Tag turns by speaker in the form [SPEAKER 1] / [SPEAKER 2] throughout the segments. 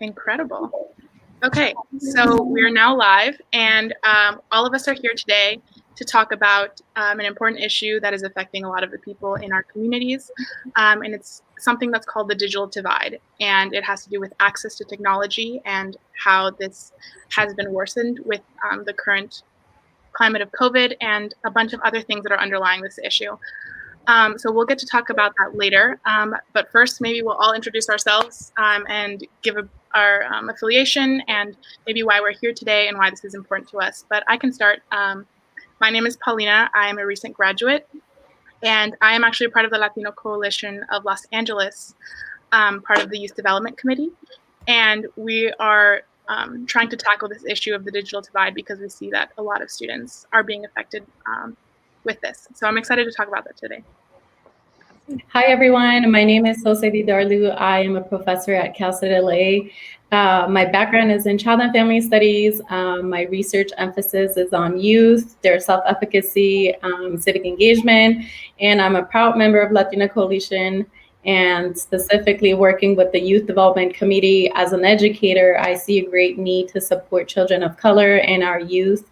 [SPEAKER 1] Incredible. Okay, so we are now live, and all of us are here today to talk about an important issue that is affecting a lot of the people in our communities, and it's something that's called the digital divide, and it has to do with access to technology and how this has been worsened with the current climate of COVID and a bunch of other things that are underlying this issue. So we'll get to talk about that later. But first, maybe we'll all introduce ourselves and give our affiliation and maybe why we're here today and why this is important to us. But I can start. My name is Paulina. I am a recent graduate, and I am actually part of the Latino Coalition of Los Angeles, part of the Youth Development Committee. And we are trying to tackle this issue of the digital divide because we see that a lot of students are being affected with this. So I'm excited to talk about that today.
[SPEAKER 2] Hi, everyone. My name is Jose Di Darlu. I am a professor at Cal State LA. My background is in child and family studies. My research emphasis is on youth, their self-efficacy, civic engagement, and I'm a proud member of Latino Coalition, and specifically working with the Youth Development Committee. As an educator, I see a great need to support children of color and our youth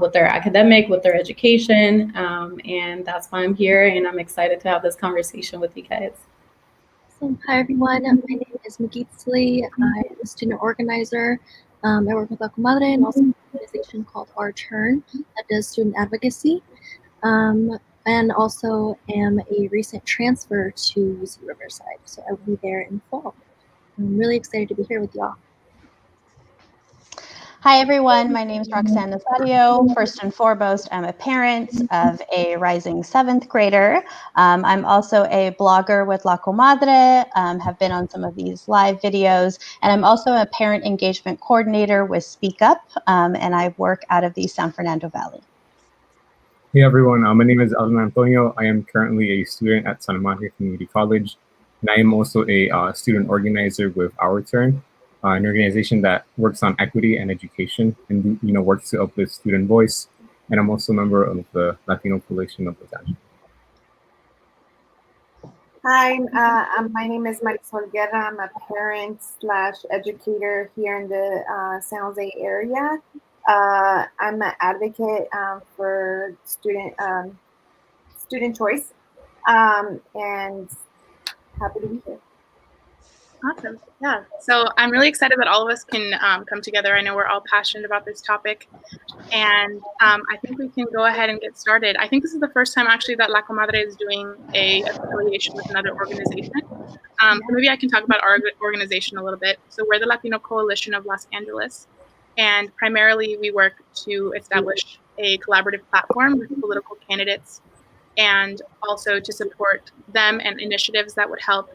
[SPEAKER 2] with their academic, with their education, and that's why I'm here, and I'm excited to have this conversation with you guys.
[SPEAKER 3] Hi everyone, my name is Magitsli. I'm a student organizer. I work with Comadre and also an organization called Our Turn that does student advocacy, and also am a recent transfer to UC Riverside, so I will be there in fall. I'm really excited to be here with y'all.
[SPEAKER 4] Hi everyone, my name is Roxanne Nazario. First and foremost, I'm a parent of a rising 7th grader. I'm also a blogger with La Comadre, have been on some of these live videos, and I'm also a parent engagement coordinator with Speak Up, and I work out of the San Fernando Valley.
[SPEAKER 5] Hey everyone, my name is Alvin Antonio. I am currently a student at Santa Monica Community College, and I am also a student organizer with Our Turn, an organization that works on equity and education and works to uplift student voice. And I'm also a member of the Latino Coalition of Los Angeles.
[SPEAKER 6] Hi, my name is Marisol Guerra. I'm a parent / educator here in the San Jose area. I'm an advocate for student choice, and happy to be here.
[SPEAKER 1] Awesome. Yeah. So I'm really excited that all of us can come together. I know we're all passionate about this topic, and I think we can go ahead and get started. I think this is the first time actually that La Comadre is doing a affiliation with another organization. So maybe I can talk about our organization a little bit. So we're the Latino Coalition of Los Angeles, and primarily we work to establish a collaborative platform with political candidates and also to support them and initiatives that would help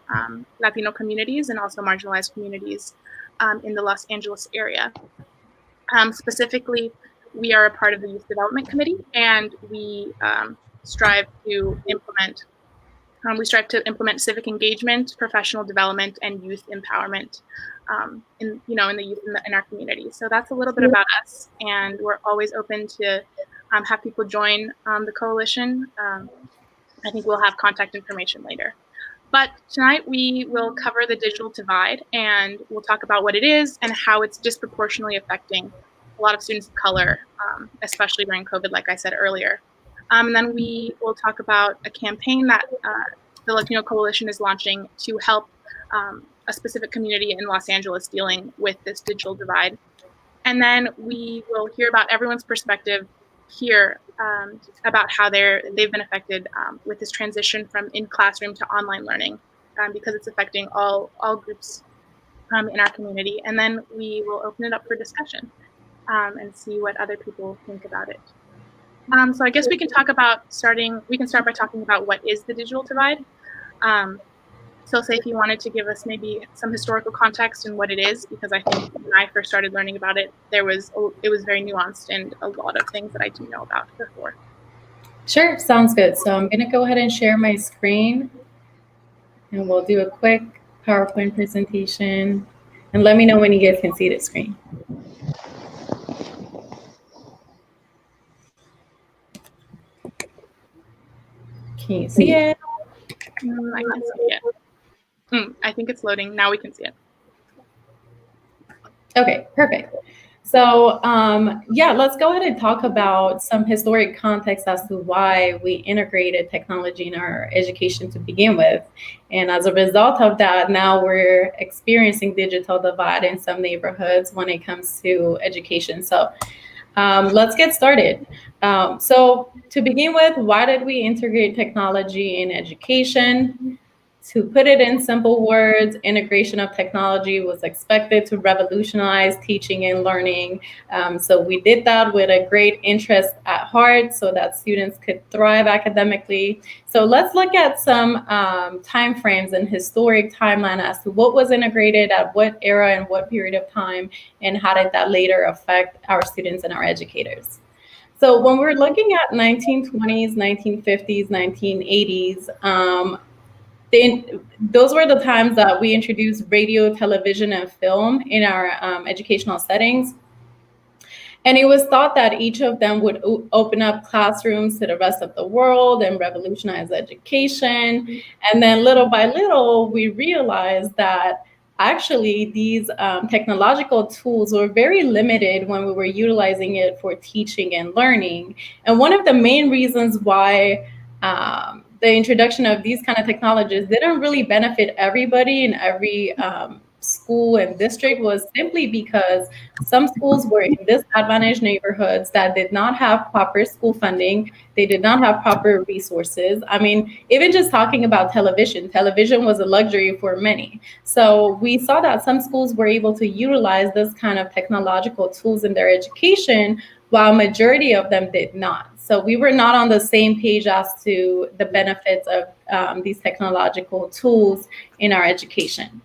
[SPEAKER 1] Latino communities and also marginalized communities in the Los Angeles area. Specifically, we are a part of the Youth Development Committee, and we strive to implement civic engagement, professional development, and youth empowerment in the youth in our community. So that's a little bit about us, and we're always open to have people join the coalition. I think we'll have contact information later. But tonight we will cover the digital divide, and we'll talk about what it is and how it's disproportionately affecting a lot of students of color, especially during COVID, like I said earlier. And then we will talk about a campaign that the Latino Coalition is launching to help a specific community in Los Angeles dealing with this digital divide. And then we will hear about everyone's perspective here about how they've been affected with this transition from in-classroom to online learning, because it's affecting all groups in our community. And then we will open it up for discussion and see what other people think about it. So I guess we can start by talking about what is the digital divide. So say if you wanted to give us maybe some historical context and what it is, because I think when I first started learning about it, it was very nuanced and a lot of things that I didn't know about before.
[SPEAKER 2] Sure, sounds good. So I'm gonna go ahead and share my screen, and we'll do a quick PowerPoint presentation, and let me know when you guys can see the screen. Can you see it?
[SPEAKER 1] I can't see it. I think it's loading. Now we can see it.
[SPEAKER 2] Okay, perfect. So yeah, let's go ahead and talk about some historic context as to why we integrated technology in our education to begin with. And as a result of that, now we're experiencing digital divide in some neighborhoods when it comes to education. So let's get started. So to begin with, why did we integrate technology in education? To put it in simple words, integration of technology was expected to revolutionize teaching and learning. So we did that with a great interest at heart so that students could thrive academically. So let's look at some time frames and historic timeline as to what was integrated at what era and what period of time, and how did that later affect our students and our educators. So when we're looking at 1920s, 1950s, 1980s, those were the times that we introduced radio, television, and film in our educational settings. And it was thought that each of them would open up classrooms to the rest of the world and revolutionize education. And then little by little, we realized that actually these technological tools were very limited when we were utilizing it for teaching and learning. And one of the main reasons why the introduction of these kind of technologies didn't really benefit everybody in every school and district was simply because some schools were in disadvantaged neighborhoods that did not have proper school funding. They did not have proper resources. I mean, even just talking about television was a luxury for many. So we saw that some schools were able to utilize this kind of technological tools in their education, while majority of them did not. So we were not on the same page as to the benefits of these technological tools in our education.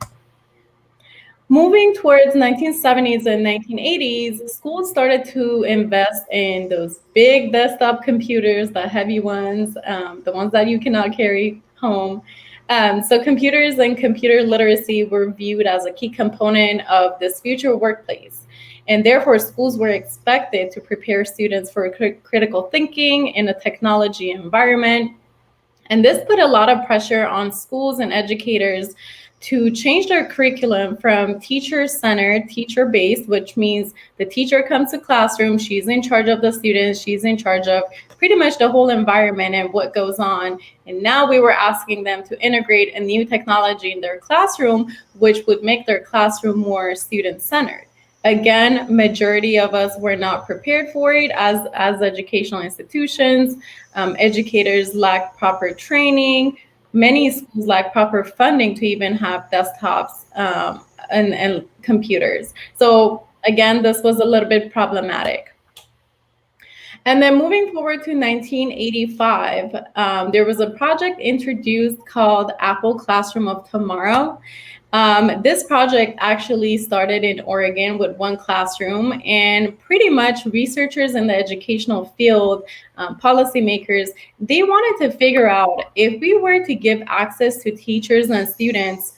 [SPEAKER 2] Moving towards 1970s and 1980s, schools started to invest in those big desktop computers, the heavy ones, the ones that you cannot carry home. So computers and computer literacy were viewed as a key component of this future workplace. And therefore, schools were expected to prepare students for critical thinking in a technology environment. And this put a lot of pressure on schools and educators to change their curriculum from teacher-centered, teacher-based, which means the teacher comes to classroom, she's in charge of the students, she's in charge of pretty much the whole environment and what goes on. And now we were asking them to integrate a new technology in their classroom, which would make their classroom more student-centered. Again, majority of us were not prepared for it as educational institutions. Educators lacked proper training. Many schools lack proper funding to even have desktops and computers. So again, this was a little bit problematic. And then moving forward to 1985, there was a project introduced called Apple Classroom of Tomorrow. This project actually started in Oregon with one classroom, and pretty much researchers in the educational field, policymakers, they wanted to figure out if we were to give access to teachers and students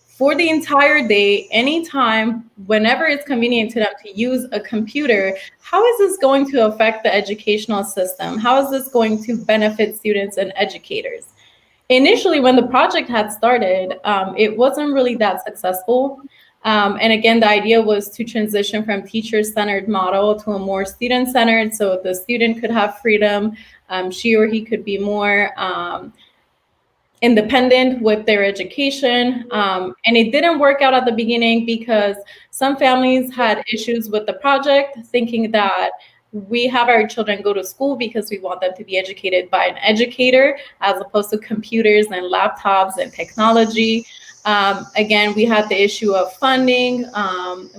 [SPEAKER 2] for the entire day, anytime, whenever it's convenient to them to use a computer, how is this going to affect the educational system? How is this going to benefit students and educators? Initially, when the project had started, it wasn't really that successful. And again, the idea was to transition from teacher-centered model to a more student-centered, so the student could have freedom. She or he could be more independent with their education. And it didn't work out at the beginning because some families had issues with the project, thinking that we have our children go to school because we want them to be educated by an educator as opposed to computers and laptops and technology. Again, we had the issue of funding.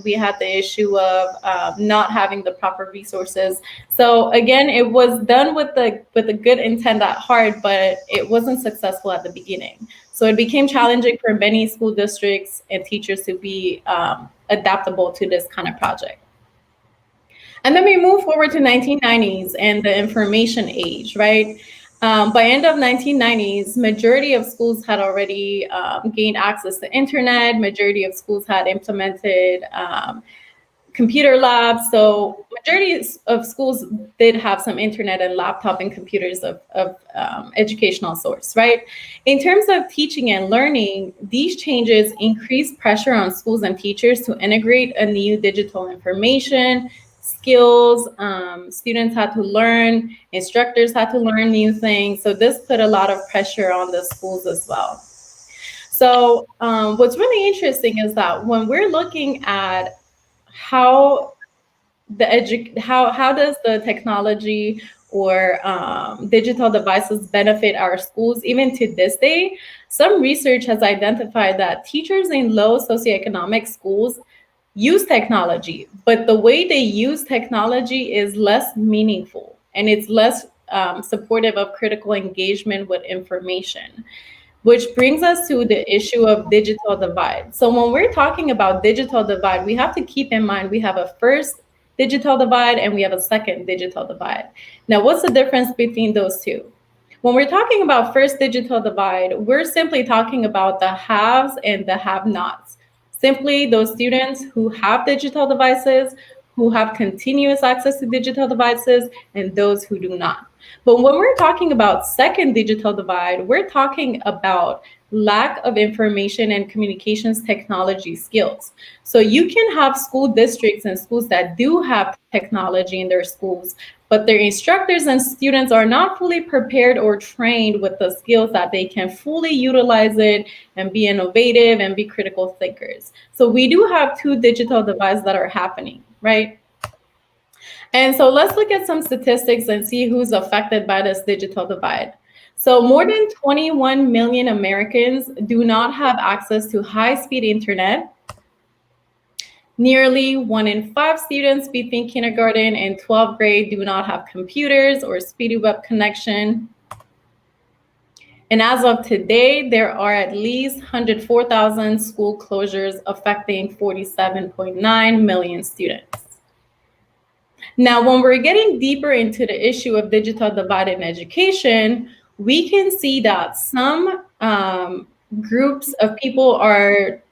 [SPEAKER 2] We had the issue of not having the proper resources. So again, it was done with a good intent at heart, but it wasn't successful at the beginning. So it became challenging for many school districts and teachers to be adaptable to this kind of project. And then we move forward to 1990s and the information age, right? By end of 1990s, majority of schools had already gained access to internet. Majority of schools had implemented computer labs. So majority of schools did have some internet and laptop and computers of educational source, right? In terms of teaching and learning, these changes increase pressure on schools and teachers to integrate a new digital information, skills. Students had to learn, instructors had to learn new things. So this put a lot of pressure on the schools as well. So what's really interesting is that when we're looking at how does the technology or digital devices benefit our schools even to this day, some research has identified that teachers in low socioeconomic schools use technology, but the way they use technology is less meaningful and it's less supportive of critical engagement with information. Which brings us to the issue of digital divide. So when we're talking about digital divide, we have to keep in mind we have a first digital divide and we have a second digital divide. Now, what's the difference between those two? When we're talking about first digital divide, we're simply talking about the haves and the have-nots. Simply those students who have digital devices, who have continuous access to digital devices, and those who do not. But when we're talking about second digital divide, we're talking about lack of information and communications technology skills. So you can have school districts and schools that do have technology in their schools, but their instructors and students are not fully prepared or trained with the skills that they can fully utilize it and be innovative and be critical thinkers. So we do have two digital divides that are happening, right? And so let's look at some statistics and see who's affected by this digital divide. So more than 21 million Americans do not have access to high-speed internet. Nearly 1 in 5 students between kindergarten and 12th grade do not have computers or speedy web connection. And as of today, there are at least 104,000 school closures affecting 47.9 million students. Now, when we're getting deeper into the issue of digital divide in education, we can see that some groups of people are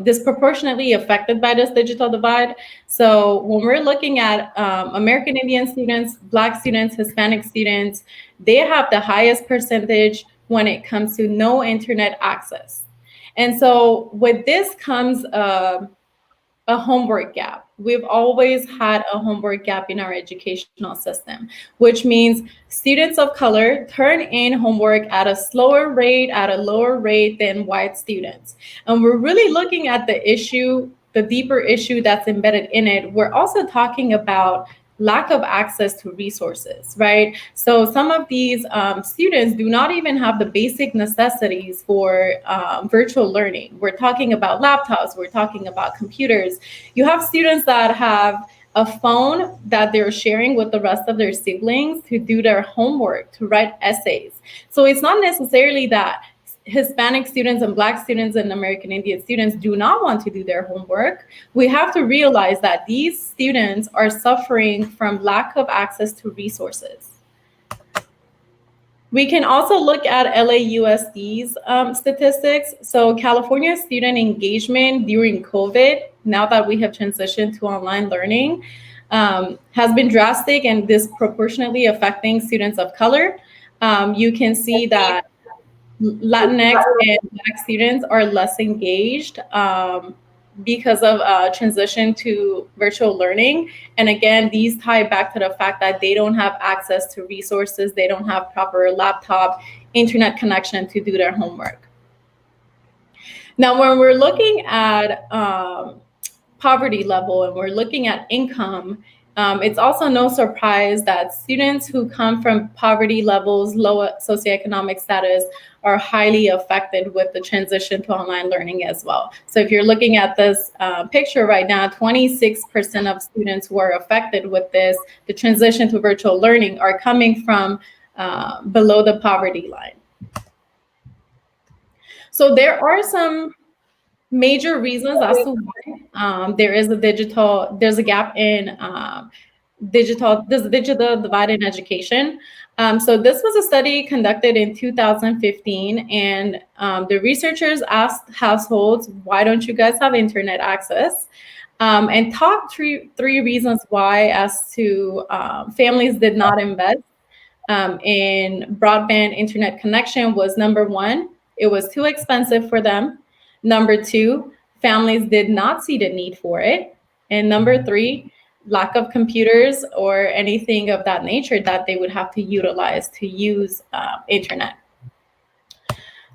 [SPEAKER 2] disproportionately affected by this digital divide. So when we're looking at American Indian students, Black students, Hispanic students, they have the highest percentage when it comes to no internet access. And so with this comes a homework gap. We've always had a homework gap in our educational system, which means students of color turn in homework at a slower rate, at a lower rate than white students. And we're really looking at the issue, the deeper issue that's embedded in it. We're also talking about lack of access to resources, right? So some of these students do not even have the basic necessities for virtual learning. We're talking about laptops, we're talking about computers. You have students that have a phone that they're sharing with the rest of their siblings to do their homework, to write essays. So it's not necessarily that Hispanic students and Black students and American Indian students do not want to do their homework. We have to realize that these students are suffering from lack of access to resources. We can also look at LAUSD's statistics. So California student engagement during COVID, now that we have transitioned to online learning, has been drastic and disproportionately affecting students of color. You can see that Latinx and Black students are less engaged because of transition to virtual learning. And again, these tie back to the fact that they don't have access to resources. They don't have proper laptop, internet connection to do their homework. Now, when we're looking at poverty level and we're looking at income, it's also no surprise that students who come from poverty levels, low socioeconomic status, are highly affected with the transition to online learning as well. So if you're looking at this picture right now, 26% of students who are affected with this, the transition to virtual learning, are coming from below the poverty line. So there are some major reasons as to why there's a gap in digital divide in education. So this was a study conducted in 2015, and the researchers asked households, why don't you guys have internet access? and top three reasons why as to families did not invest in broadband internet connection was: number one, it was too expensive for them; number two, families did not see the need for it; and number three, lack of computers or anything of that nature that they would have to utilize to use internet.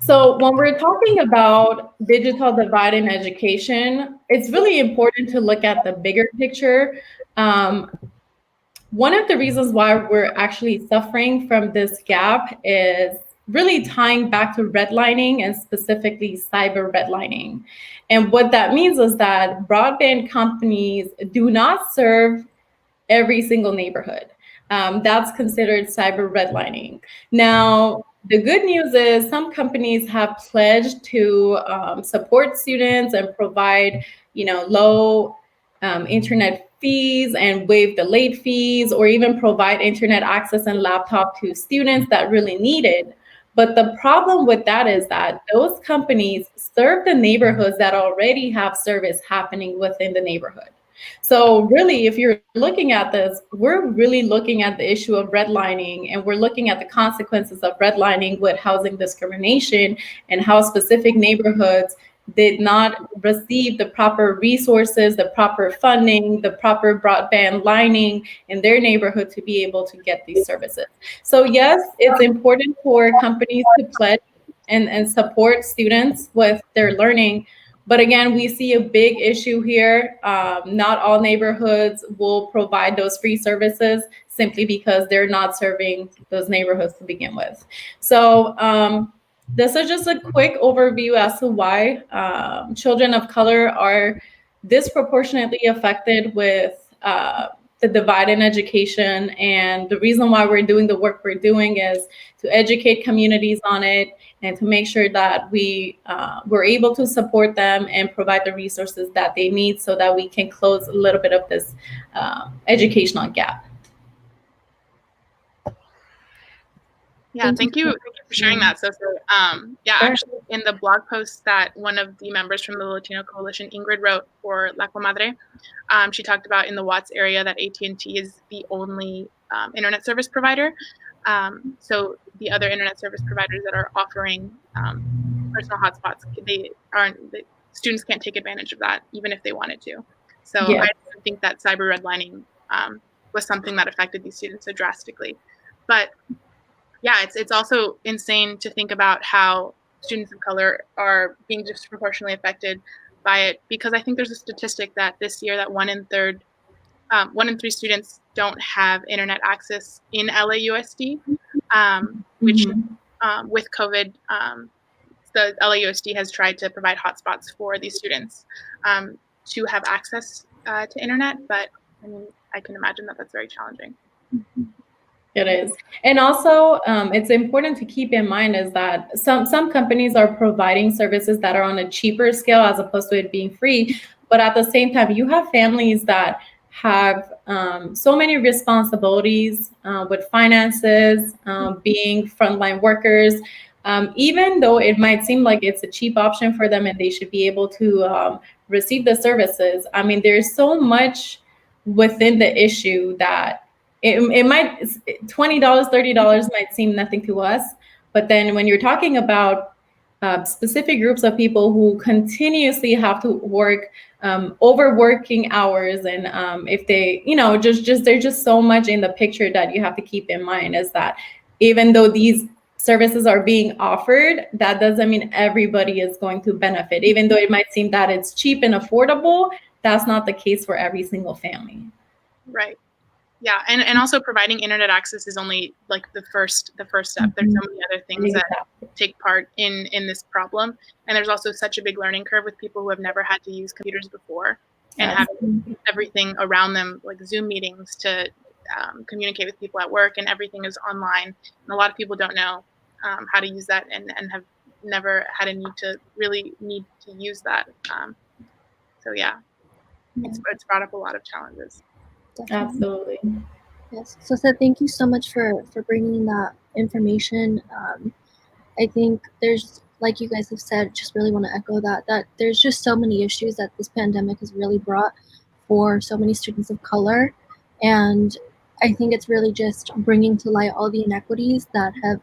[SPEAKER 2] So when we're talking about digital divide in education, it's really important to look at the bigger picture. One of the reasons why we're actually suffering from this gap is really tying back to redlining, and specifically cyber redlining. And what that means is that broadband companies do not serve every single neighborhood. That's considered cyber redlining. Now, the good news is some companies have pledged to support students and provide, low internet fees and waive the late fees, or even provide internet access and laptop to students that really need it. But the problem with that is that those companies serve the neighborhoods that already have service happening within the neighborhood. So really, if you're looking at this, we're really looking at the issue of redlining, and we're looking at the consequences of redlining with housing discrimination, and how specific neighborhoods did not receive the proper resources, the proper funding, the proper broadband lining in their neighborhood to be able to get these services. So yes, it's important for companies to pledge and support students with their learning. But again, we see a big issue here. Not all neighborhoods will provide those free services simply because they're not serving those neighborhoods to begin with. So this is just a quick overview as to why children of color are disproportionately affected with the divide in education. And the reason why we're doing the work we're doing is to educate communities on it, and to make sure that we're able to support them and provide the resources that they need, so that we can close a little bit of this educational gap.
[SPEAKER 1] Yeah, thank you for sharing that. So yeah,
[SPEAKER 2] Sure.
[SPEAKER 1] actually, in the blog post that one of the members from the Latino Coalition, Ingrid, wrote for La Comadre, she talked about in the Watts area that AT&T is the only internet service provider. So the other internet service providers that are offering personal hotspots, the students can't take advantage of that, even if they wanted to. So
[SPEAKER 2] Yeah.
[SPEAKER 1] I think that cyber redlining was something that affected these students so drastically. But yeah, it's also insane to think about how students of color are being disproportionately affected by it, because I think there's a statistic that this year that 1 in 3 students don't have internet access in LAUSD, which with COVID, the LAUSD has tried to provide hotspots for these students to have access to internet, but I mean, I can imagine that that's very challenging.
[SPEAKER 2] It is. And also, it's important to keep in mind is that some companies are providing services that are on a cheaper scale as opposed to it being free. But at the same time, you have families that have so many responsibilities with finances, being frontline workers. Even though it might seem like it's a cheap option for them and they should be able to receive the services, I mean, there's so much within the issue that it might, $20, $30 might seem nothing to us, but then when you're talking about specific groups of people who continuously have to work overworking hours, and if they, just there's just so much in the picture that you have to keep in mind, is that even though these services are being offered, that doesn't mean everybody is going to benefit. Even though it might seem that it's cheap and affordable, that's not the case for every single family.
[SPEAKER 1] Right. Yeah, and also providing internet access is only like the first step. There's so many other things that take part in this problem, and there's also such a big learning curve with people who have never had to use computers before, and having everything around them, like Zoom meetings, to communicate with people at work, and everything is online. And a lot of people don't know how to use that, and have never had a need to use that. So yeah, it's brought up a lot of challenges.
[SPEAKER 3] Definitely.
[SPEAKER 2] Absolutely.
[SPEAKER 3] Yes. So thank you so much for bringing that information. I think there's like you guys have said, just really want to echo that there's just so many issues that this pandemic has really brought for so many students of color. And I think it's really just bringing to light all the inequities that have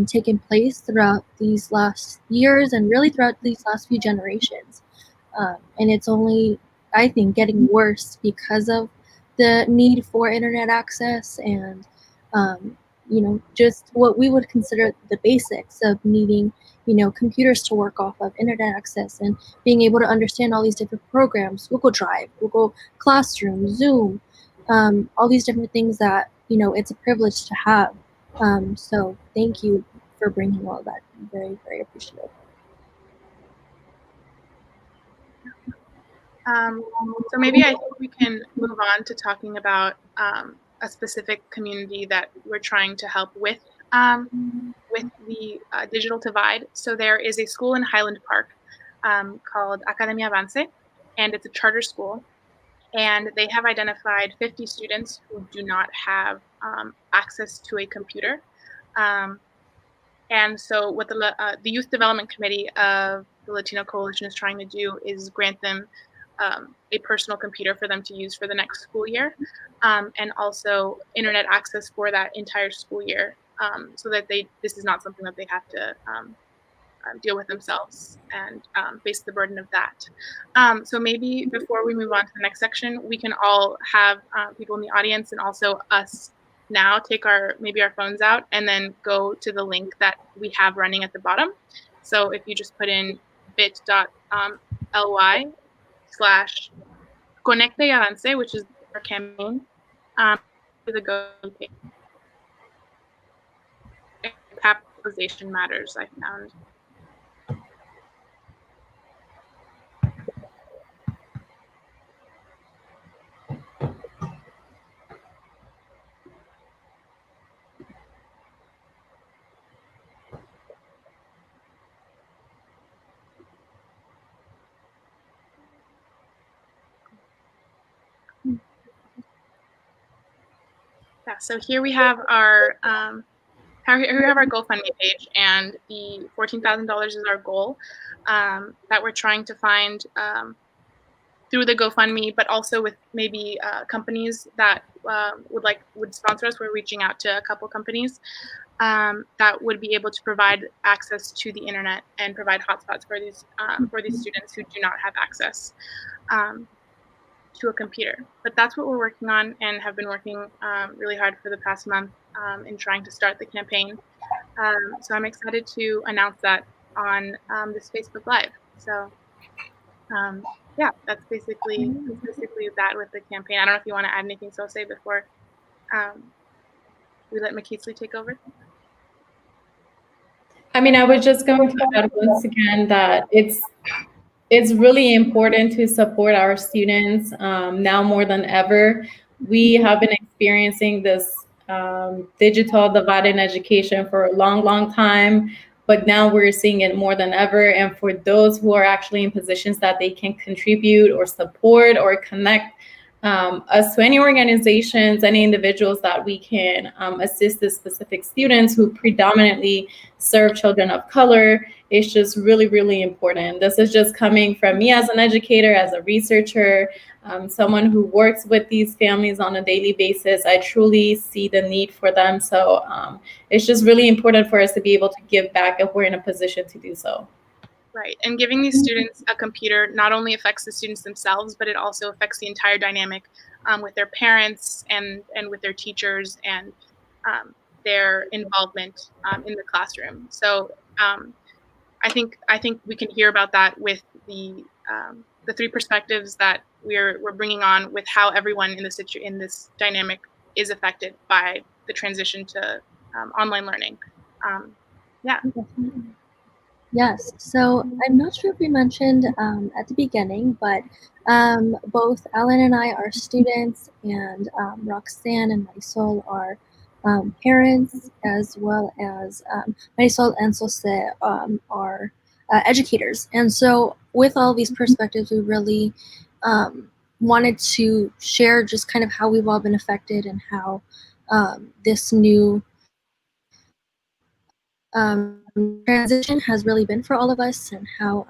[SPEAKER 3] taken place throughout these last years and really throughout these last few generations. And it's only, I think, getting worse because of the need for internet access and, just what we would consider the basics of needing, computers to work off of, internet access, and being able to understand all these different programs, Google Drive, Google Classroom, Zoom, all these different things that, it's a privilege to have. So thank you for bringing all that. I'm very, very appreciative.
[SPEAKER 1] So maybe I think we can move on to talking about a specific community that we're trying to help with the digital divide. So there is a school in Highland Park called Academia Avance, and it's a charter school. And they have identified 50 students who do not have access to a computer. And so what the Youth Development Committee of the Latino Coalition is trying to do is grant them a personal computer for them to use for the next school year, and also internet access for that entire school year, so that this is not something that they have to deal with themselves and face the burden of that. So maybe before we move on to the next section, we can all have people in the audience and also us now take our phones out and then go to the link that we have running at the bottom. So if you just put in bit.ly/Conecte y Avance, which is our campaign, to the go page. Capitalization matters, I found. Yeah, so here we have our GoFundMe page, and the $14,000 is our goal that we're trying to find through the GoFundMe, but also with maybe companies that would sponsor us. We're reaching out to a couple companies that would be able to provide access to the internet and provide hotspots for these students who do not have access to a computer. But that's what we're working on and have been working really hard for the past month in trying to start the campaign. So I'm excited to announce that on this Facebook Live. So yeah, that's basically that with the campaign. I don't know if you want to add anything, so say before we let McKeesley take over.
[SPEAKER 2] I mean, I was just going to add once again that it's really important to support our students now more than ever. We have been experiencing this digital divide in education for a long, long time, but now we're seeing it more than ever. And for those who are actually in positions that they can contribute or support or connect us to any organizations, any individuals that we can assist the specific students who predominantly serve children of color, is just really, really important. This is just coming from me as an educator, as a researcher, someone who works with these families on a daily basis. I truly see the need for them. So it's just really important for us to be able to give back if we're in a position to do so.
[SPEAKER 1] Right, and giving these students a computer not only affects the students themselves, but it also affects the entire dynamic with their parents and with their teachers and their involvement in the classroom. So I think we can hear about that with the three perspectives that we're bringing on with how everyone in this dynamic is affected by the transition to online learning. Yeah.
[SPEAKER 3] Yes, so I'm not sure if we mentioned at the beginning, but both Alan and I are students, and Roxanne and Marisol are parents, as well as Marisol and Sose are educators. And so with all these perspectives, we really wanted to share just kind of how we've all been affected and how this new transition has really been for all of us, and how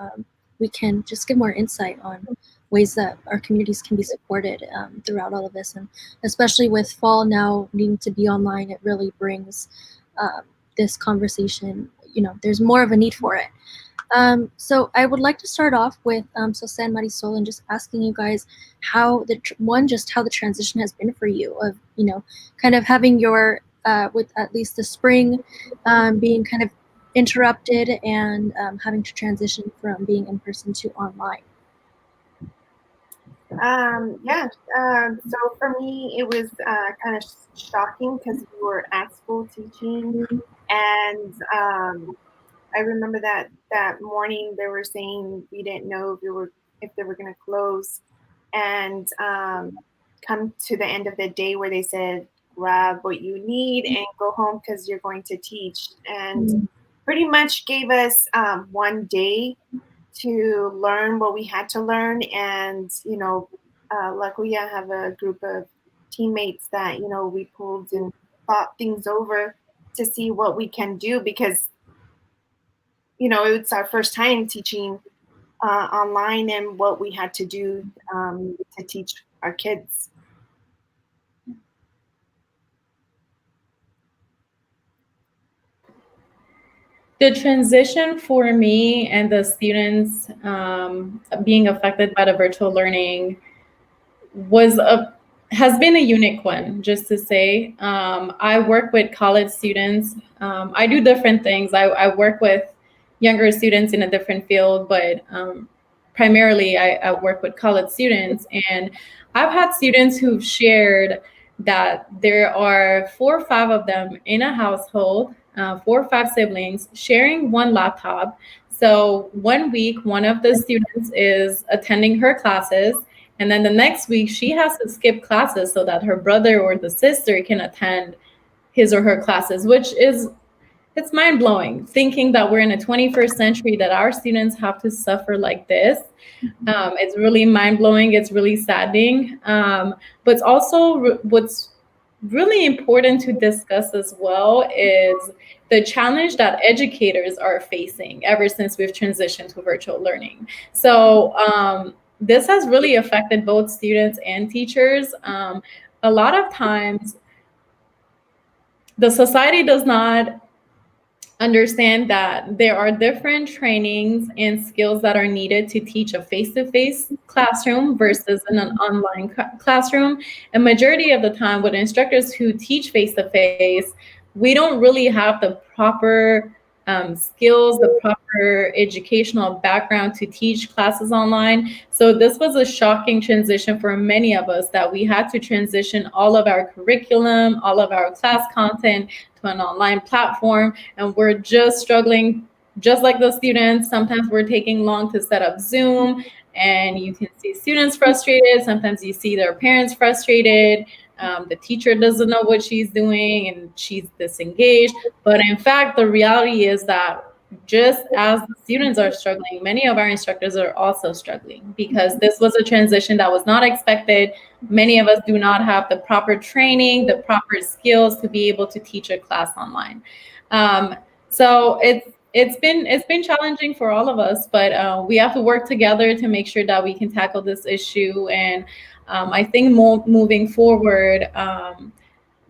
[SPEAKER 3] we can just give more insight on ways that our communities can be supported throughout all of this. And especially with fall now needing to be online, it really brings this conversation, there's more of a need for it. So I would like to start off with Jose and Marisol, and just asking you guys how how the transition has been for you, of kind of having your with at least the spring being kind of interrupted, and having to transition from being in person to online.
[SPEAKER 6] So for me, it was kind of shocking because we were at school teaching, and I remember that morning they were saying we didn't know if they were going to close, and come to the end of the day where they said grab what you need and go home because you're going to teach, and pretty much gave us 1 day to learn what we had to learn. And luckily I have a group of teammates that we pulled and thought things over to see what we can do, because it's our first time teaching online, and what we had to do to teach our kids.
[SPEAKER 2] The transition for me and the students being affected by the virtual learning has been a unique one, just to say. I work with college students. I do different things. I work with younger students in a different field, but primarily I work with college students. And I've had students who've shared that there are 4 or 5 of them in a household, 4 or 5 siblings sharing one laptop. So one week, one of the students is attending her classes, and then the next week she has to skip classes so that her brother or the sister can attend his or her classes, it's mind-blowing thinking that we're in a 21st century that our students have to suffer like this. It's really mind-blowing. It's really saddening. But it's also what's really important to discuss as well is the challenge that educators are facing ever since we've transitioned to virtual learning. So this has really affected both students and teachers. A lot of times, the society does not understand that there are different trainings and skills that are needed to teach a face-to-face classroom versus an online classroom. And majority of the time with instructors who teach face-to-face, we don't really have the proper skills, the proper educational background to teach classes online. So this was a shocking transition for many of us, that we had to transition all of our curriculum, all of our class content to an online platform. And we're just struggling, just like the students. Sometimes we're taking long to set up Zoom, and you can see students frustrated. Sometimes you see their parents frustrated. The teacher doesn't know what she's doing and she's disengaged. But in fact, the reality is that just as the students are struggling, many of our instructors are also struggling, because this was a transition that was not expected. Many of us do not have the proper training, the proper skills to be able to teach a class online. So it's been challenging for all of us, but we have to work together to make sure that we can tackle this issue. And I think moving forward,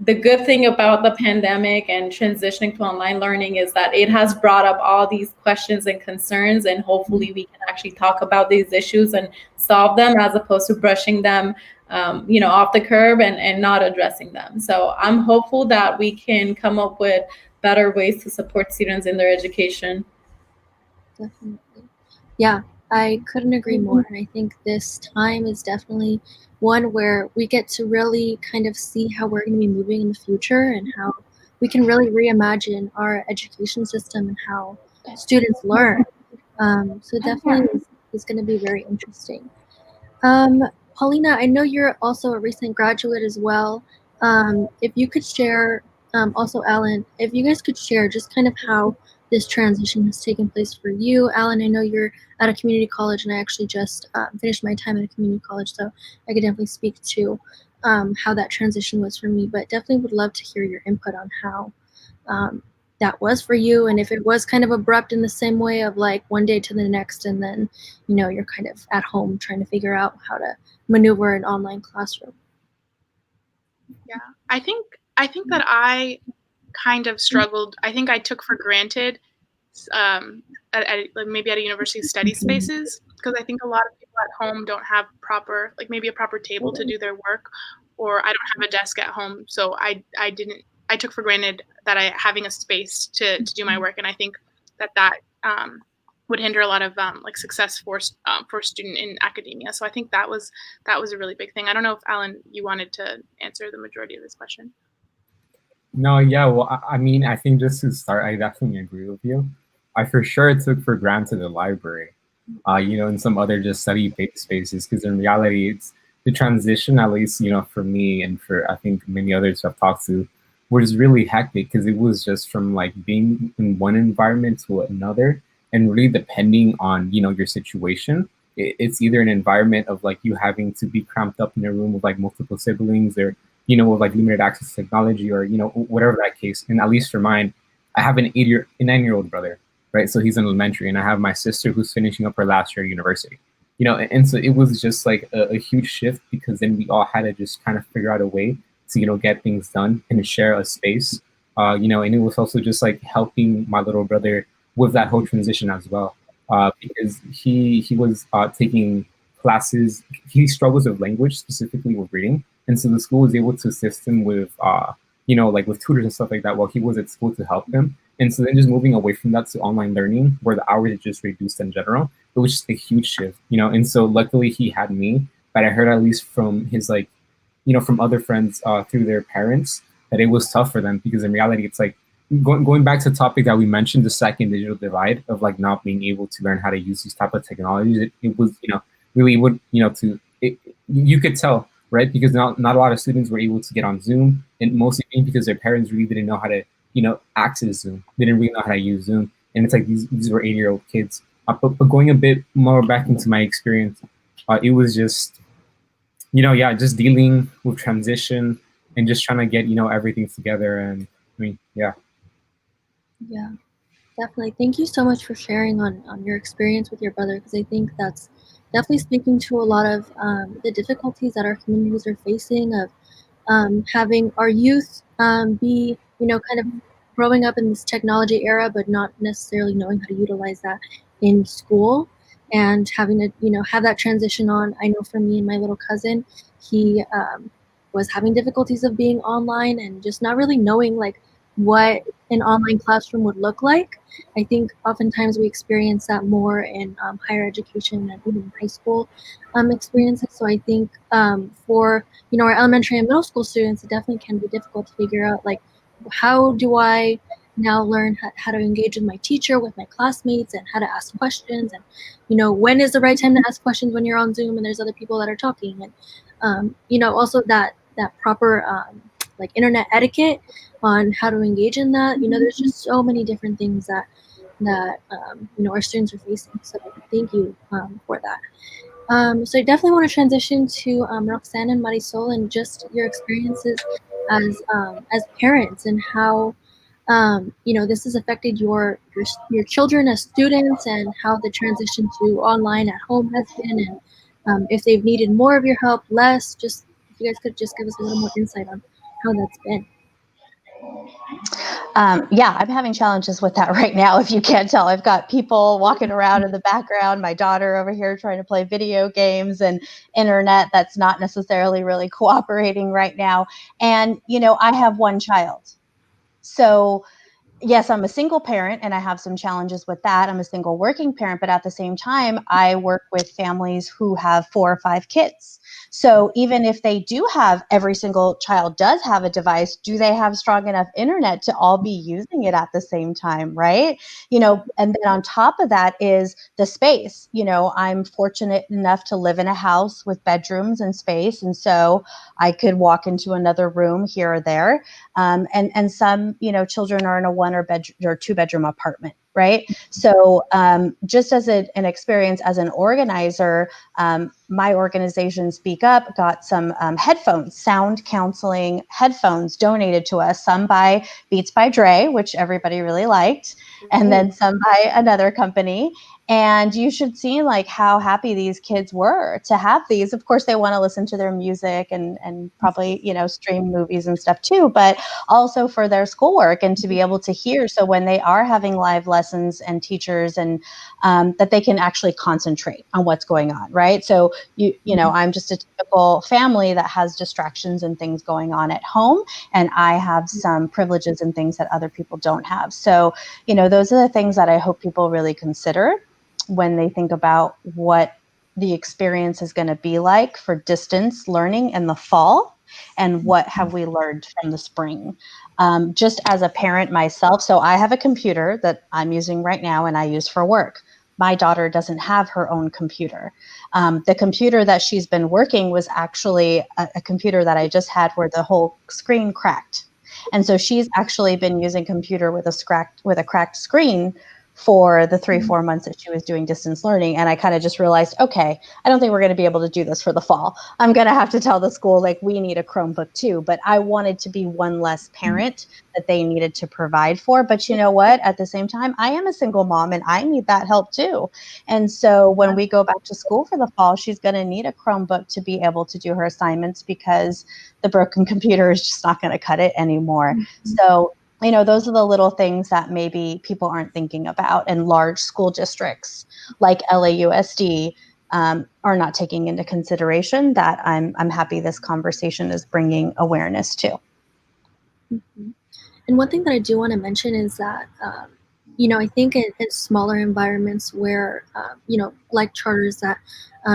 [SPEAKER 2] the good thing about the pandemic and transitioning to online learning is that it has brought up all these questions and concerns, and hopefully we can actually talk about these issues and solve them, as opposed to brushing them off the curb and not addressing them. So I'm hopeful that we can come up with better ways to support students in their education.
[SPEAKER 3] Definitely. Yeah, I couldn't agree more. And I think this time is definitely one where we get to really kind of see how we're going to be moving in the future, and how we can really reimagine our education system and how students learn. So definitely is going to be very interesting. Paulina, I know you're also a recent graduate as well. If you could share, also Alan, if you guys could share just kind of how this transition has taken place for you. Alan, I know you're at a community college, and I actually just finished my time at a community college, so I could definitely speak to how that transition was for me, but definitely would love to hear your input on how that was for you, and if it was kind of abrupt in the same way of like one day to the next, and then you're kind of at home trying to figure out how to maneuver an online classroom.
[SPEAKER 1] Yeah, I think that I kind of struggled. I think I took for granted, like maybe at a university study spaces, because I think a lot of people at home don't have proper, like maybe a proper table to do their work, or I don't have a desk at home, so I took for granted that having a space to do my work, and I think that would hinder a lot of like success for a student in academia. So I think that was a really big thing. I don't know if Alan, you wanted to answer the majority of this question.
[SPEAKER 5] No, yeah, well, I mean, I think just to start, I definitely agree with you. I for sure took for granted the library, and some other just study spaces, because in reality, it's the transition, at least, for me and for I think many others I've talked to, was really hectic, because it was just from like being in one environment to another, and really depending on, your situation. It's either an environment of like you having to be cramped up in a room with like multiple siblings, or with like limited access to technology, or whatever that case. And at least for mine, I have an 9-year-old brother, right? So he's in elementary, and I have my sister who's finishing up her last year at university. And so it was just like a huge shift, because then we all had to just kind of figure out a way to get things done and share a space. And it was also just like helping my little brother with that whole transition as well, because he was taking classes. He struggles with language, specifically with reading. And so the school was able to assist him with, like with tutors and stuff like that while he was at school to help him. And so then just moving away from that to online learning, where the hours are just reduced in general, it was just a huge shift, And so luckily he had me, but I heard at least from his from other friends through their parents, that it was tough for them, because in reality, it's like going back to the topic that we mentioned, the second digital divide of like not being able to learn how to use these type of technologies. It was, really would, you could tell, right? Because not a lot of students were able to get on Zoom, and mostly because their parents really didn't know how to, access Zoom. They didn't really know how to use Zoom. And it's like these were 8-year-old kids. But going a bit more back into my experience, it was just, just dealing with transition and just trying to get, everything together. And I mean, yeah.
[SPEAKER 3] Yeah, definitely. Thank you so much for sharing on your experience with your brother, because I think that's definitely speaking to a lot of the difficulties that our communities are facing of having our youth be, kind of growing up in this technology era, but not necessarily knowing how to utilize that in school, and having to, have that transition on. I know for me and my little cousin, he was having difficulties of being online and just not really knowing like what an online classroom would look like. I think oftentimes we experience that more in higher education and even high school experiences. So I think for our elementary and middle school students, it definitely can be difficult to figure out like, how do I now learn how to engage with my teacher, with my classmates, and how to ask questions, and when is the right time to ask questions when you're on Zoom and there's other people that are talking, and also that proper like internet etiquette on how to engage in that. There's just so many different things that our students are facing. So thank you for that. So I definitely want to transition to Roxanne and Marisol, and just your experiences as parents, and how this has affected your children as students, and how the transition to online at home has been, and if they've needed more of your help, less. Just if you guys could just give us a little more insight on how that's been.
[SPEAKER 4] Yeah, I'm having challenges with that right now. If you can't tell, I've got people walking around in the background, my daughter over here trying to play video games, and internet that's not necessarily really cooperating right now. And, I have one child. So yes, I'm a single parent, and I have some challenges with that. I'm a single working parent, but at the same time, I work with families who have 4 or 5 kids. So even if they do have, every single child does have a device, do they have strong enough internet to all be using it at the same time, right? And then on top of that is the space. I'm fortunate enough to live in a house with bedrooms and space, and so I could walk into another room here or there. And some, children are in a 1 or 2 bedroom apartment. right? So just as an experience as an organizer, my organization Speak Up got some headphones, sound counseling headphones donated to us, some by Beats by Dre, which everybody really liked, and then some by another company. And you should see like how happy these kids were to have these. Of course, they want to listen to their music and probably, you know, stream movies and stuff too, but also for their schoolwork and to be able to hear. So when they are having live lessons and teachers and that they can actually concentrate on what's going on, right? So, you know, I'm just a typical family that has distractions and things going on at home. And I have some privileges and things that other people don't have. So, you know, those are the things that I hope people really consider when they think about what the experience is going to be like for distance learning in the fall and what have we learned from the spring. Just as a parent myself, so I have a computer that I'm using right now and I use for work. My daughter doesn't have her own computer. The computer that she's been working was actually a computer that I just had where the whole screen cracked. And so she's actually been using computer with a cracked screen for the 3-4 months that she was doing distance learning. And I kind of just realized, okay, I don't think we're going to be able to do this for the fall. I'm going to have to tell the school, like, we need a Chromebook too. But I wanted to be one less parent that they needed to provide for. But you know what? At the same time, I am a single mom and I need that help too. And so when we go back to school for the fall, she's going to need a Chromebook to be able to do her assignments because the broken computer is just not going to cut it anymore. So, you know, those are the little things that maybe people aren't thinking about, and large school districts like LAUSD are not taking into consideration that I'm happy this conversation is bringing awareness to.
[SPEAKER 3] And one thing that I do want to mention is that, you know, I think in smaller environments where, you know, like charters that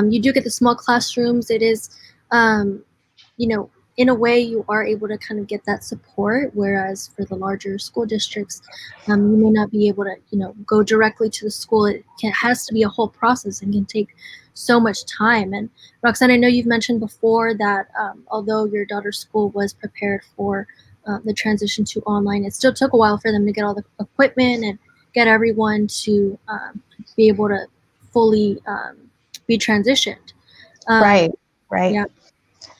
[SPEAKER 3] you do get the small classrooms, it is, you know, in a way you are able to kind of get that support, whereas for the larger school districts, you may not be able to, you know, go directly to the school. It has to be a whole process and can take so much time. And Roxanne, I know you've mentioned before that although your daughter's school was prepared for the transition to online, it still took a while for them to get all the equipment and get everyone to be able to fully be transitioned.
[SPEAKER 4] Right.
[SPEAKER 3] Yeah.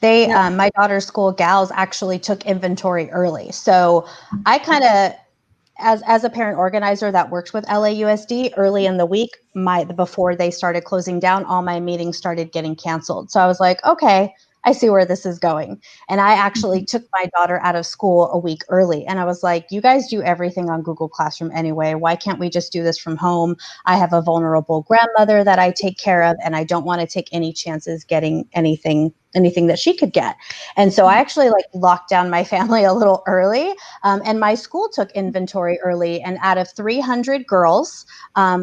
[SPEAKER 4] They, my daughter's school gals actually took inventory early. So I kind of, as a parent organizer that works with LAUSD, early in the week, before they started closing down, all my meetings started getting canceled. So I was like, okay, I see where this is going. And I actually took my daughter out of school a week early. And I was like, you guys do everything on Google Classroom anyway. Why can't we just do this from home? I have a vulnerable grandmother that I take care of, and I don't want to take any chances getting anything that she could get. And so I actually like locked down my family a little early. And my school took inventory early. And out of 300 girls,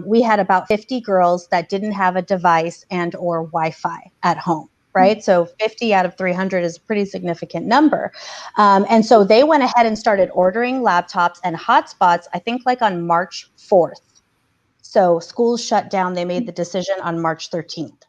[SPEAKER 4] we had about 50 girls that didn't have a device and or Wi-Fi at home. Right. So 50 out of 300 is a pretty significant number. And so they went ahead and started ordering laptops and hotspots, I think like on March 4th. So schools shut down. They made the decision on March 13th.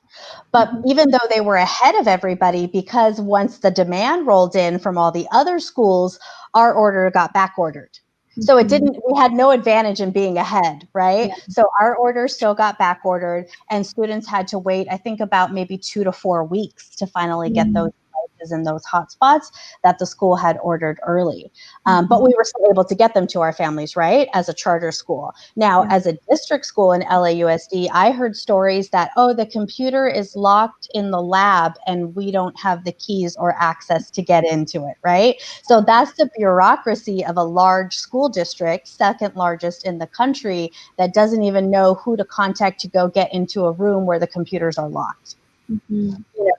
[SPEAKER 4] But even though they were ahead of everybody, because once the demand rolled in from all the other schools, our order got back ordered. So we had no advantage in being ahead, right? Yeah. So our order still got back ordered, and students had to wait, I think, about maybe 2 to 4 weeks to finally get those devices and those hotspots that the school had ordered early. But we were still able to get them to our families, right? As a charter school. Now, as a district school in LAUSD, I heard stories that, oh, the computer is locked in the lab and we don't have the keys or access to get into it, right? So that's the bureaucracy of a large school district, second largest in the country, that doesn't even know who to contact to go get into a room where the computers are locked.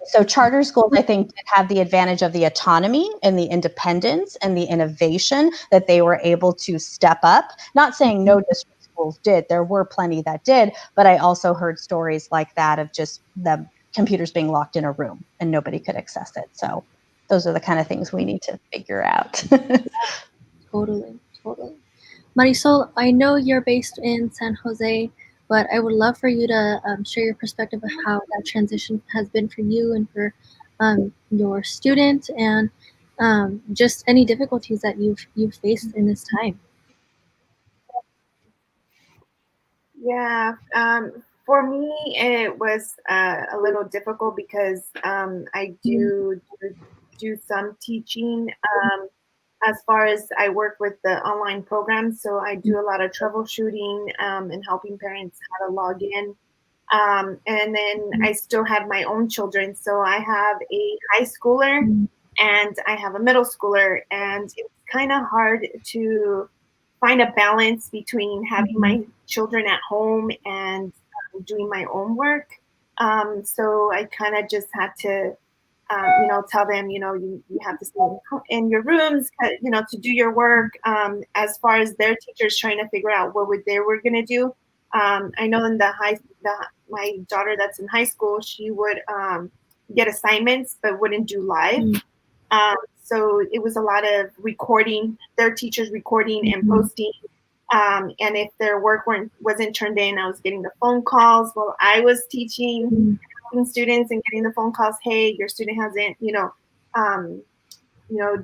[SPEAKER 4] So charter schools, I think, did have the advantage of the autonomy and the independence and the innovation that they were able to step up. Not saying no district schools did. There were plenty that did. But I also heard stories like that of just the computers being locked in a room and nobody could access it. So those are the kind of things we need to figure out.
[SPEAKER 3] Totally. Marisol, I know you're based in San Jose, but I would love for you to share your perspective of how that transition has been for you and for your student, and just any difficulties that you've faced in this time.
[SPEAKER 6] Yeah, for me, it was a little difficult because I do some teaching. As far as I work with the online programs, so I do a lot of troubleshooting and helping parents how to log in. And then I still have my own children. So I have a high schooler and I have a middle schooler, and it's kind of hard to find a balance between having my children at home and doing my own work. So I kind of just had to, tell them, you have to stay in your rooms, to do your work. As far as their teachers trying to figure out what they were going to do. I know in my daughter that's in high school, she would get assignments but wouldn't do live. So it was a lot of recording, their teachers recording and posting. And if their work wasn't turned in, I was getting the phone calls while I was teaching students and getting the phone calls. Hey, your student hasn't,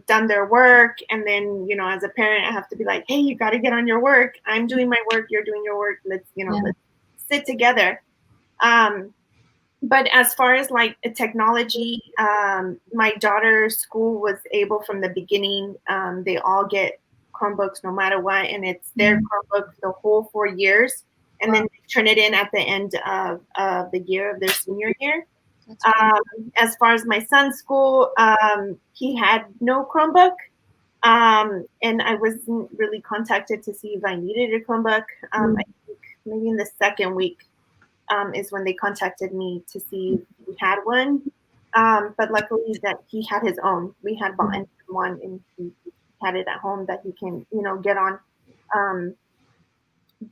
[SPEAKER 6] done their work. And then, as a parent, I have to be like, hey, you got to get on your work. I'm doing my work. You're doing your work. Let's sit together. But as far as like technology, my daughter's school was able from the beginning. They all get Chromebooks no matter what, and it's their Chromebook the whole 4 years, and then they turn it in at the end of the year of their senior year. As far as my son's school, he had no Chromebook, and I wasn't really contacted to see if I needed a Chromebook. I think maybe in the second week. Is when they contacted me to see if we had one. But luckily that he had his own. We had bought one and he had it at home that he can, get on.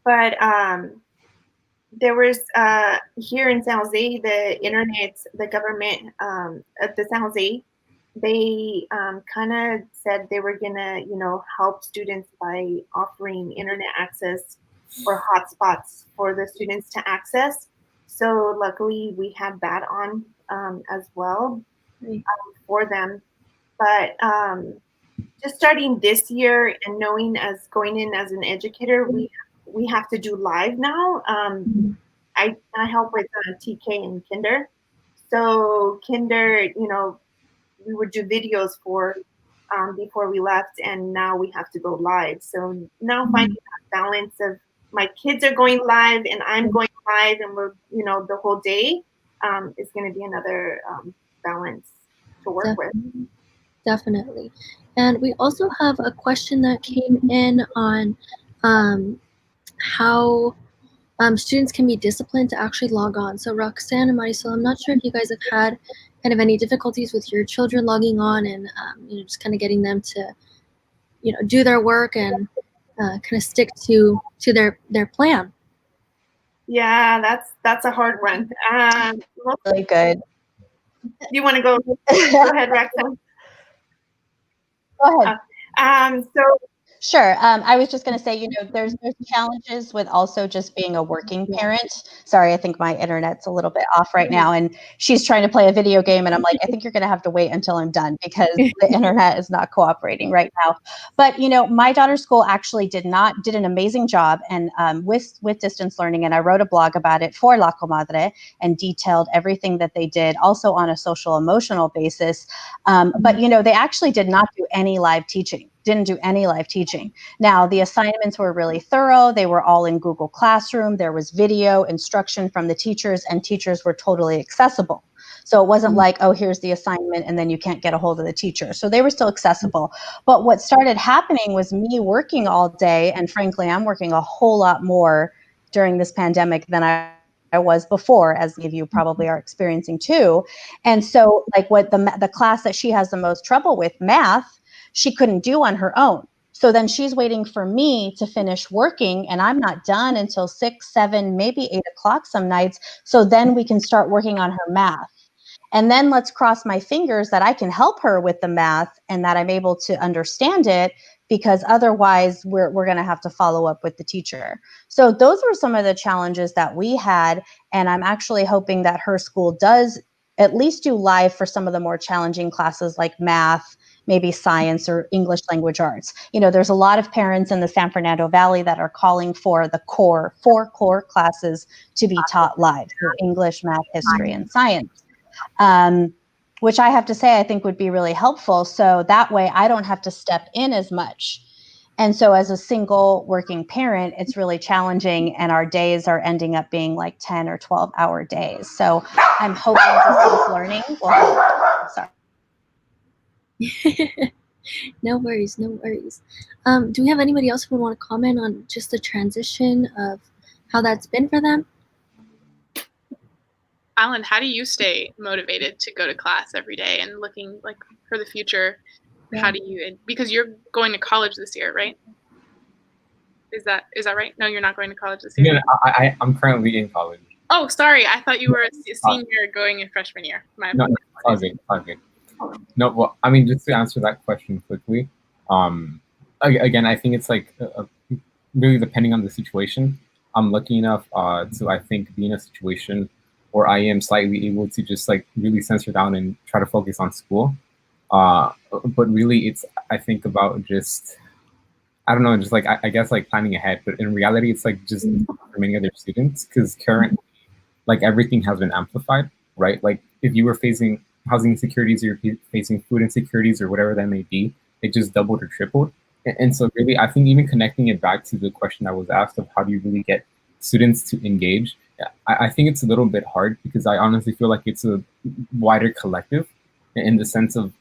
[SPEAKER 6] But there was here in San Jose, the internet, the government at the San Jose, they kind of said they were gonna, help students by offering internet access or hotspots for the students to access. So luckily we had that on as well for them. But just starting this year and knowing as going in as an educator, we have to do live now. I help with TK and Kinder. So Kinder, we would do videos for before we left, and now we have to go live. So now finding that balance of my kids are going live and I'm going live, and we're the whole day is going to be another balance to work with.
[SPEAKER 3] Definitely. And we also have a question that came in on how students can be disciplined to actually log on. So Roxanne and Marisol, I'm not sure if you guys have had kind of any difficulties with your children logging on and just kind of getting them to do their work and kind of stick to their plan.
[SPEAKER 6] Yeah, that's a hard one.
[SPEAKER 4] Really good.
[SPEAKER 6] You want to go? Go ahead, Roxanne.
[SPEAKER 4] Go ahead.
[SPEAKER 6] Sure.
[SPEAKER 4] I was just going to say, there's challenges with also just being a working parent. Sorry, I think my internet's a little bit off right now, and she's trying to play a video game, and I'm like, I think you're going to have to wait until I'm done because the internet is not cooperating right now. But my daughter's school actually did an amazing job, and with distance learning, and I wrote a blog about it for La Comadre and detailed everything that they did, also on a social emotional basis. But they actually did not do any live teaching. Didn't do any live teaching. Now, the assignments were really thorough. They were all in Google Classroom. There was video instruction from the teachers, and teachers were totally accessible. So it wasn't like, oh, here's the assignment, and then you can't get a hold of the teacher. So they were still accessible. But what started happening was me working all day, and frankly, I'm working a whole lot more during this pandemic than I was before, as many of you probably are experiencing too. And so like what the class that she has the most trouble with, math, she couldn't do on her own. So then she's waiting for me to finish working, and I'm not done until 6, 7, maybe 8 o'clock some nights. So then we can start working on her math. And then let's cross my fingers that I can help her with the math and that I'm able to understand it, because otherwise we're going to have to follow up with the teacher. So those were some of the challenges that we had. And I'm actually hoping that her school does at least do live for some of the more challenging classes like math, maybe science or English language arts. You know, there's a lot of parents in the San Fernando Valley that are calling for the four core classes to be taught live, so English, math, history, and science. Which I have to say, I think would be really helpful. So that way I don't have to step in as much. And so as a single working parent, it's really challenging, and our days are ending up being like 10 or 12-hour days. So I'm hoping distance learning will help. Sorry.
[SPEAKER 3] No worries, no worries. Do we have anybody else who would want to comment on just the transition of how that's been for them?
[SPEAKER 1] Alan, how do you stay motivated to go to class every day and looking like for the future?
[SPEAKER 3] Yeah.
[SPEAKER 1] How do you, because you're going to college this year, right? Is that right? No, you're not going to college this year.
[SPEAKER 5] Yeah, I'm currently in college.
[SPEAKER 1] Oh, sorry. I thought you were a senior going in freshman year.
[SPEAKER 5] No, okay. No, well, I mean, just to answer that question quickly, again, I think it's like really depending on the situation. I'm lucky enough to, I think, be in a situation where I am slightly able to just like really censor down and try to focus on school. But really, it's, I think, about just, I don't know, just like, I guess like planning ahead. But in reality, it's like just for many other students, because currently, like everything has been amplified, right? Like if you were facing housing insecurities, or you're facing food insecurities, or whatever that may be, it just doubled or tripled. And so really, I think even connecting it back to the question that was asked of how do you really get students to engage, I think it's a little bit hard, because I honestly feel like it's a wider collective, in the sense of,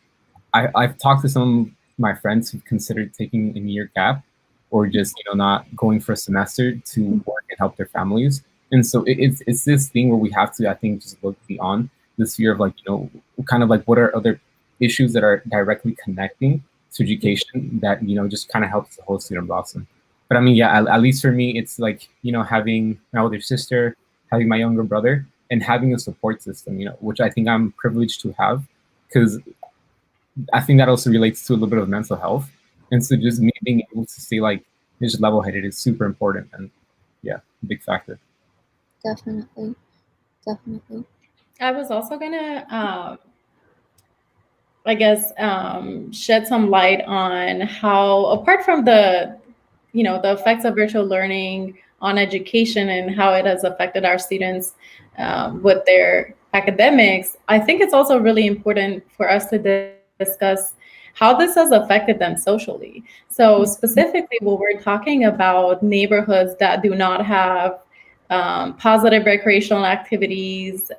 [SPEAKER 5] I've talked to some of my friends who've considered taking a year gap, or just, you know, not going for a semester to work and help their families. And so it's this thing where we have to, I think, just look beyond this fear of like, you know, kind of like what are other issues that are directly connecting to education that, you know, just kind of helps the whole student blossom. But I mean, yeah, at least for me, it's like, you know, having my older sister, having my younger brother, and having a support system, you know, which I think I'm privileged to have, because I think that also relates to a little bit of mental health. And so just me being able to stay like just level-headed is super important, and yeah, big factor.
[SPEAKER 3] Definitely.
[SPEAKER 2] I was also gonna, I guess, shed some light on how, apart from the, you know, the effects of virtual learning on education and how it has affected our students with their academics, I think it's also really important for us to discuss how this has affected them socially. So specifically, when we're talking about neighborhoods that do not have positive recreational activities,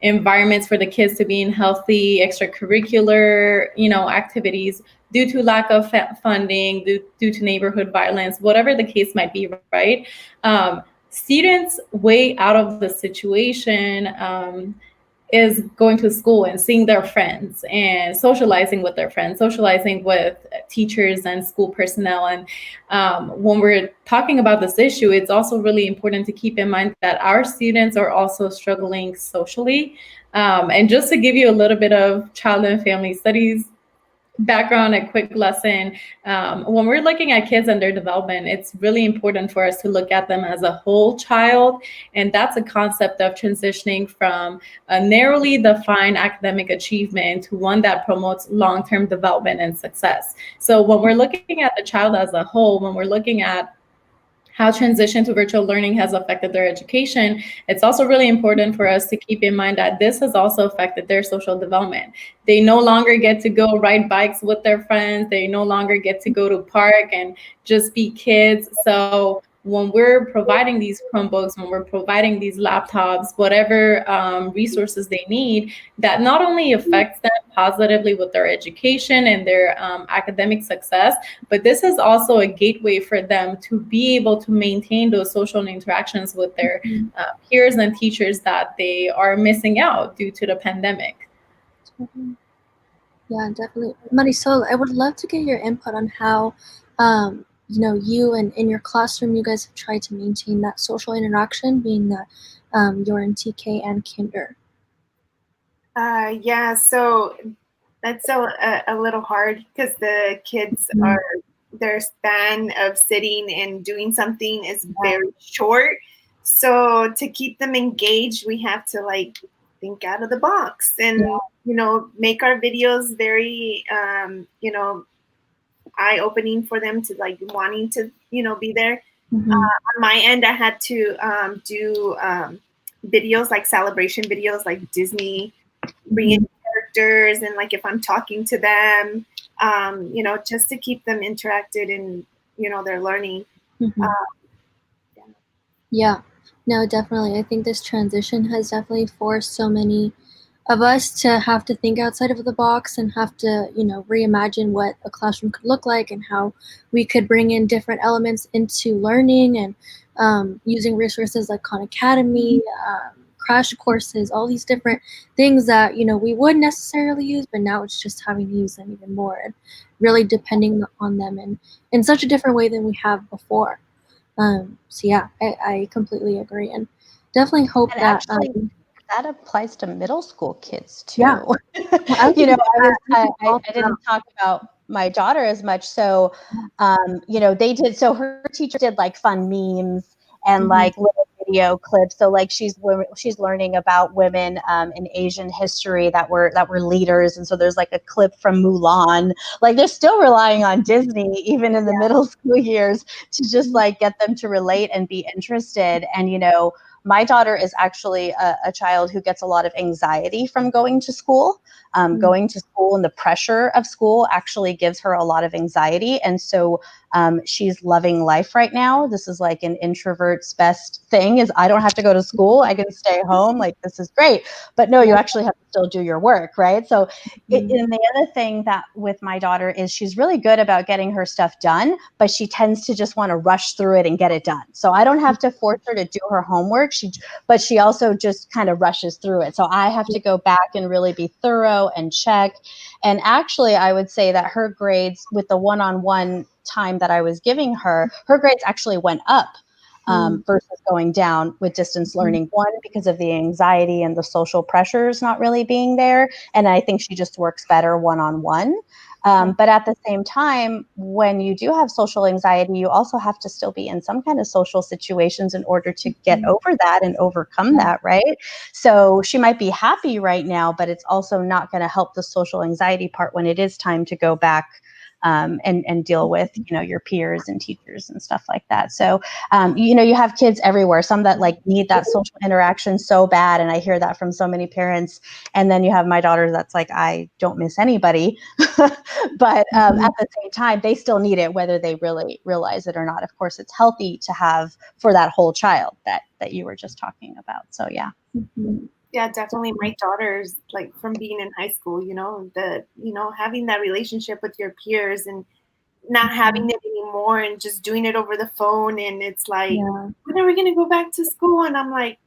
[SPEAKER 2] environments for the kids to be in healthy extracurricular, you know, activities, due to lack of funding, due to neighborhood violence, whatever the case might be, right? Students' way out of the situation is going to school and seeing their friends and socializing with their friends, socializing with teachers and school personnel. And when we're talking about this issue, it's also really important to keep in mind that our students are also struggling socially. And just to give you a little bit of child and family studies background, a quick lesson. When we're looking at kids and their development, it's really important for us to look at them as a whole child. And that's a concept of transitioning from a narrowly defined academic achievement to one that promotes long-term development and success. So when we're looking at the child as a whole, when we're looking at how transition to virtual learning has affected their education, it's also really important for us to keep in mind that this has also affected their social development. They no longer get to go ride bikes with their friends. They no longer get to go to park and just be kids. So when we're providing these Chromebooks, when we're providing these laptops, whatever resources they need, that not only affects them positively with their education and their academic success, but this is also a gateway for them to be able to maintain those social interactions with their peers and teachers that they are missing out due to the pandemic.
[SPEAKER 3] Yeah, definitely. Marisol, I would love to get your input on how you know, you and in your classroom, you guys have tried to maintain that social interaction, being that you're in TK and kinder.
[SPEAKER 6] Yeah, so that's a little hard, because the kids are, their span of sitting and doing something is very short. So to keep them engaged, we have to like think out of the box and, you know, make our videos very, you know, eye-opening for them to like wanting to, you know, be there. On my end, I had to do videos like celebration videos, like Disney, bring in characters, and like if I'm talking to them, you know, just to keep them interacted in, you know, their learning.
[SPEAKER 3] Yeah, no, definitely. I think this transition has definitely forced so many of us to have to think outside of the box and have to, you know, reimagine what a classroom could look like and how we could bring in different elements into learning and using resources like Khan Academy, crash courses, all these different things that, you know, we would necessarily use, but now it's just having to use them even more and really depending on them and in such a different way than we have before. So yeah, I completely agree and definitely hope
[SPEAKER 4] And
[SPEAKER 3] that
[SPEAKER 4] actually, that applies to middle school kids too.
[SPEAKER 3] Yeah.
[SPEAKER 4] You know, I didn't talk about my daughter as much. So, you know, so her teacher did like fun memes and like little video clips. So like she's learning about women in Asian history that were leaders. And so there's like a clip from Mulan. Like they're still relying on Disney, even in the middle school years, to just like get them to relate and be interested. And, you know, my daughter is actually a child who gets a lot of anxiety from going to school. Going to school and the pressure of school actually gives her a lot of anxiety. And so she's loving life right now. This is like an introvert's best thing is I don't have to go to school. I can stay home. Like, this is great. But no, you actually have to still do your work, right? So and the other thing that with my daughter is she's really good about getting her stuff done, but she tends to just want to rush through it and get it done. So I don't have to force her to do her homework. But she also just kind of rushes through it. So I have to go back and really be thorough and check. And actually, I would say that her grades with the one-on-one time that I was giving her grades actually went up versus going down with distance learning. One, because of the anxiety and the social pressures not really being there. And I think she just works better one-on-one. But at the same time, when you do have social anxiety, you also have to still be in some kind of social situations in order to get over that and overcome that, right? So she might be happy right now, but it's also not going to help the social anxiety part when it is time to go back and deal with, you know, your peers and teachers and stuff like that. So, you know, you have kids everywhere, some that like need that social interaction so bad. And I hear that from so many parents. And then you have my daughter that's like, I don't miss anybody. But at the same time, they still need it, whether they really realize it or not. Of course, it's healthy to have for that whole child that you were just talking about. So, yeah.
[SPEAKER 6] Yeah, definitely. My daughter's like from being in high school, you know, having that relationship with your peers and not having it anymore and just doing it over the phone. And it's like, when are we going to go back to school? And I'm like,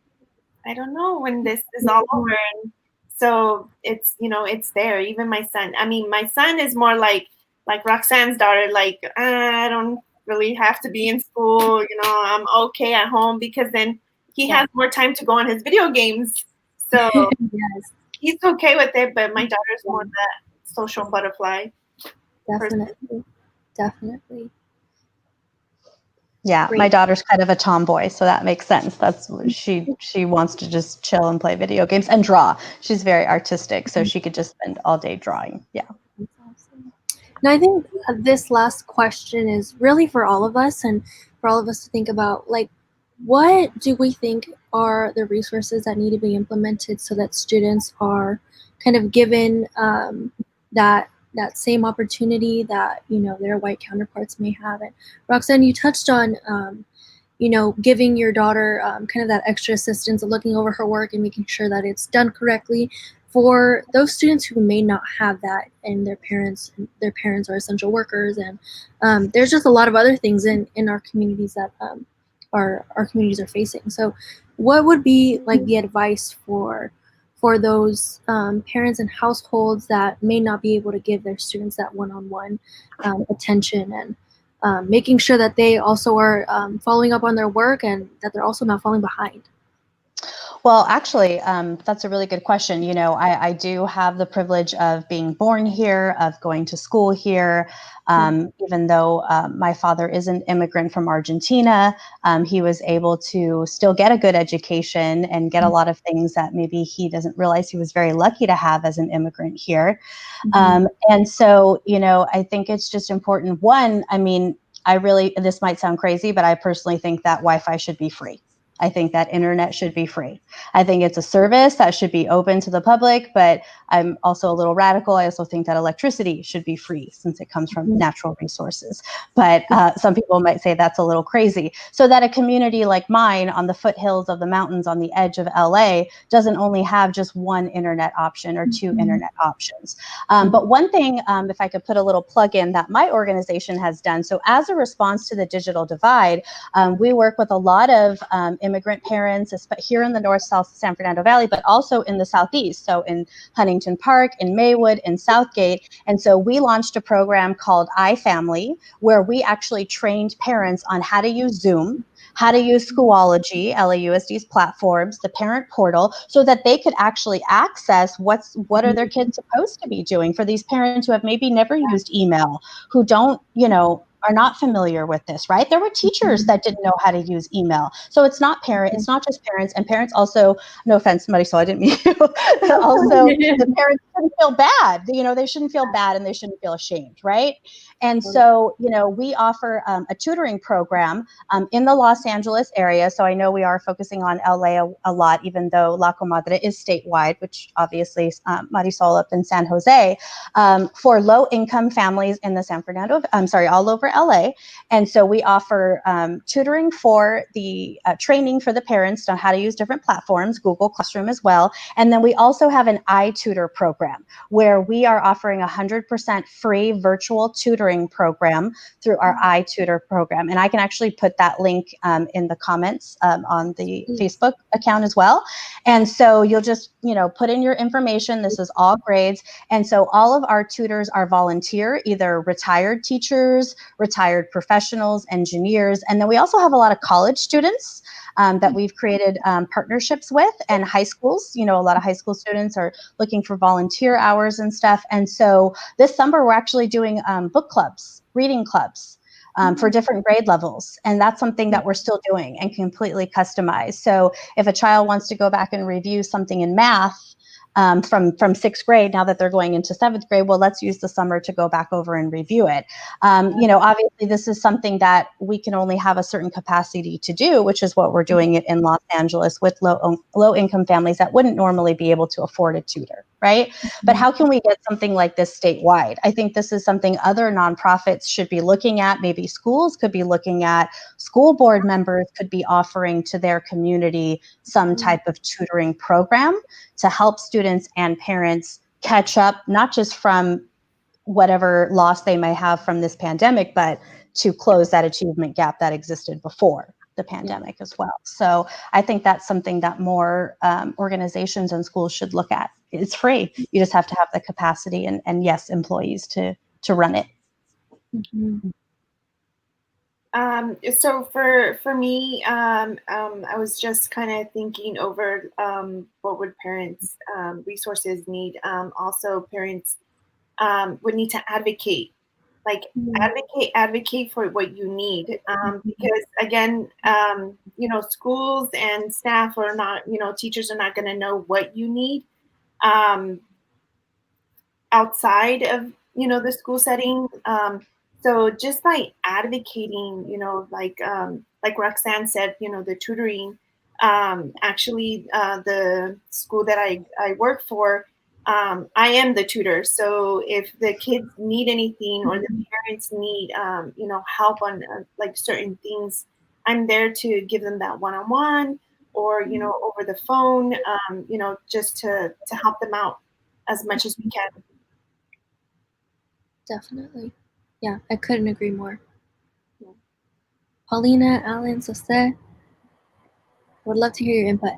[SPEAKER 6] I don't know when this is all over. And so it's, you know, it's there. Even my son, my son is more like Roxanne's daughter, like, I don't really have to be in school. You know, I'm okay at home because then he has more time to go on his video games. So he's okay with it, but my daughter's more that social butterfly.
[SPEAKER 3] Definitely.
[SPEAKER 4] Yeah, my daughter's kind of a tomboy, so that makes sense. That's she wants to just chill and play video games and draw. She's very artistic, so she could just spend all day drawing. Yeah.
[SPEAKER 3] That's awesome. Now, I think this last question is really for all of us and for all of us to think about, like, what do we think are the resources that need to be implemented so that students are kind of given that same opportunity that, you know, their white counterparts may have? And Roxanne, you touched on, you know, giving your daughter kind of that extra assistance of looking over her work and making sure that it's done correctly. For those students who may not have that and their parents are essential workers, and there's just a lot of other things in our communities that our communities are facing. So what would be like the advice for those parents and households that may not be able to give their students that one-on-one attention and making sure that they also are following up on their work and that they're also not falling behind?
[SPEAKER 4] Well, actually, that's a really good question. You know, I do have the privilege of being born here, of going to school here. Even though my father is an immigrant from Argentina, he was able to still get a good education and get a lot of things that maybe he doesn't realize he was very lucky to have as an immigrant here. And so, you know, I think it's just important. One, I mean, this might sound crazy, but I personally think that Wi-Fi should be free. I think that internet should be free. I think it's a service that should be open to the public, but I'm also a little radical. I also think that electricity should be free since it comes from natural resources. But some people might say that's a little crazy. So that a community like mine on the foothills of the mountains on the edge of LA doesn't only have just one internet option or two internet options. But one thing, if I could put a little plug in that my organization has done, so as a response to the digital divide, we work with a lot of immigrant parents here in the North-South San Fernando Valley, but also in the Southeast. So in Huntington Park, in Maywood, in Southgate. And so we launched a program called iFamily, where we actually trained parents on how to use Zoom, how to use Schoology, LAUSD's platforms, the parent portal, so that they could actually access what are their kids supposed to be doing. For these parents who have maybe never used email, who don't, you know, are not familiar with this, right? There were teachers that didn't know how to use email. So it's not just parents, and parents also, no offense, Marisol, I didn't mean you. Also, the parents shouldn't feel bad. You know, they shouldn't feel bad and they shouldn't feel ashamed, right? And so, you know, we offer a tutoring program in the Los Angeles area. So I know we are focusing on LA a lot, even though La Comadre is statewide, which obviously Marisol up in San Jose, for low-income families in the all over LA. And so we offer tutoring for the training for the parents on how to use different platforms, Google Classroom as well. And then we also have an iTutor program where we are offering 100% free virtual tutoring program through our iTutor program. And I can actually put that link in the comments on the Facebook account as well. And so you'll just, you know, put in your information. This is all grades. And so all of our tutors are volunteer, either retired teachers, retired professionals, engineers. And then we also have a lot of college students that we've created partnerships with, and high schools. You know, a lot of high school students are looking for volunteer hours and stuff. And so this summer, we're actually doing book clubs, reading clubs. For different grade levels. And that's something that we're still doing and completely customized. So if a child wants to go back and review something in math from sixth grade, now that they're going into seventh grade, well, let's use the summer to go back over and review it. You know, obviously this is something that we can only have a certain capacity to do, which is what we're doing it in Los Angeles with low income families that wouldn't normally be able to afford a tutor, right? But how can we get something like this statewide? I think this is something other nonprofits should be looking at. Maybe schools could be looking at, school board members could be offering to their community some type of tutoring program to help students and parents catch up, not just from whatever loss they may have from this pandemic, but to close that achievement gap that existed before the pandemic as well. So I think that's something that more organizations and schools should look at. It's free. You just have to have the capacity and yes, employees to run it.
[SPEAKER 6] So for me, I was just kind of thinking over what would parents' resources need. Also, parents would need to advocate, advocate for what you need. Because again, you know, schools and staff are not, you know, teachers are not going to know what you need outside of, you know, the school setting. So just by advocating, you know, like Roxanne said, you know, the tutoring, actually the school that I work for, I am the tutor. So if the kids need anything or the parents need, you know, help on like certain things, I'm there to give them that one-on-one or, you know, over the phone, you know, just to help them out as much as we can.
[SPEAKER 3] Definitely. Yeah, I couldn't agree more. Paulina, Alan, Jose, would love to hear your input.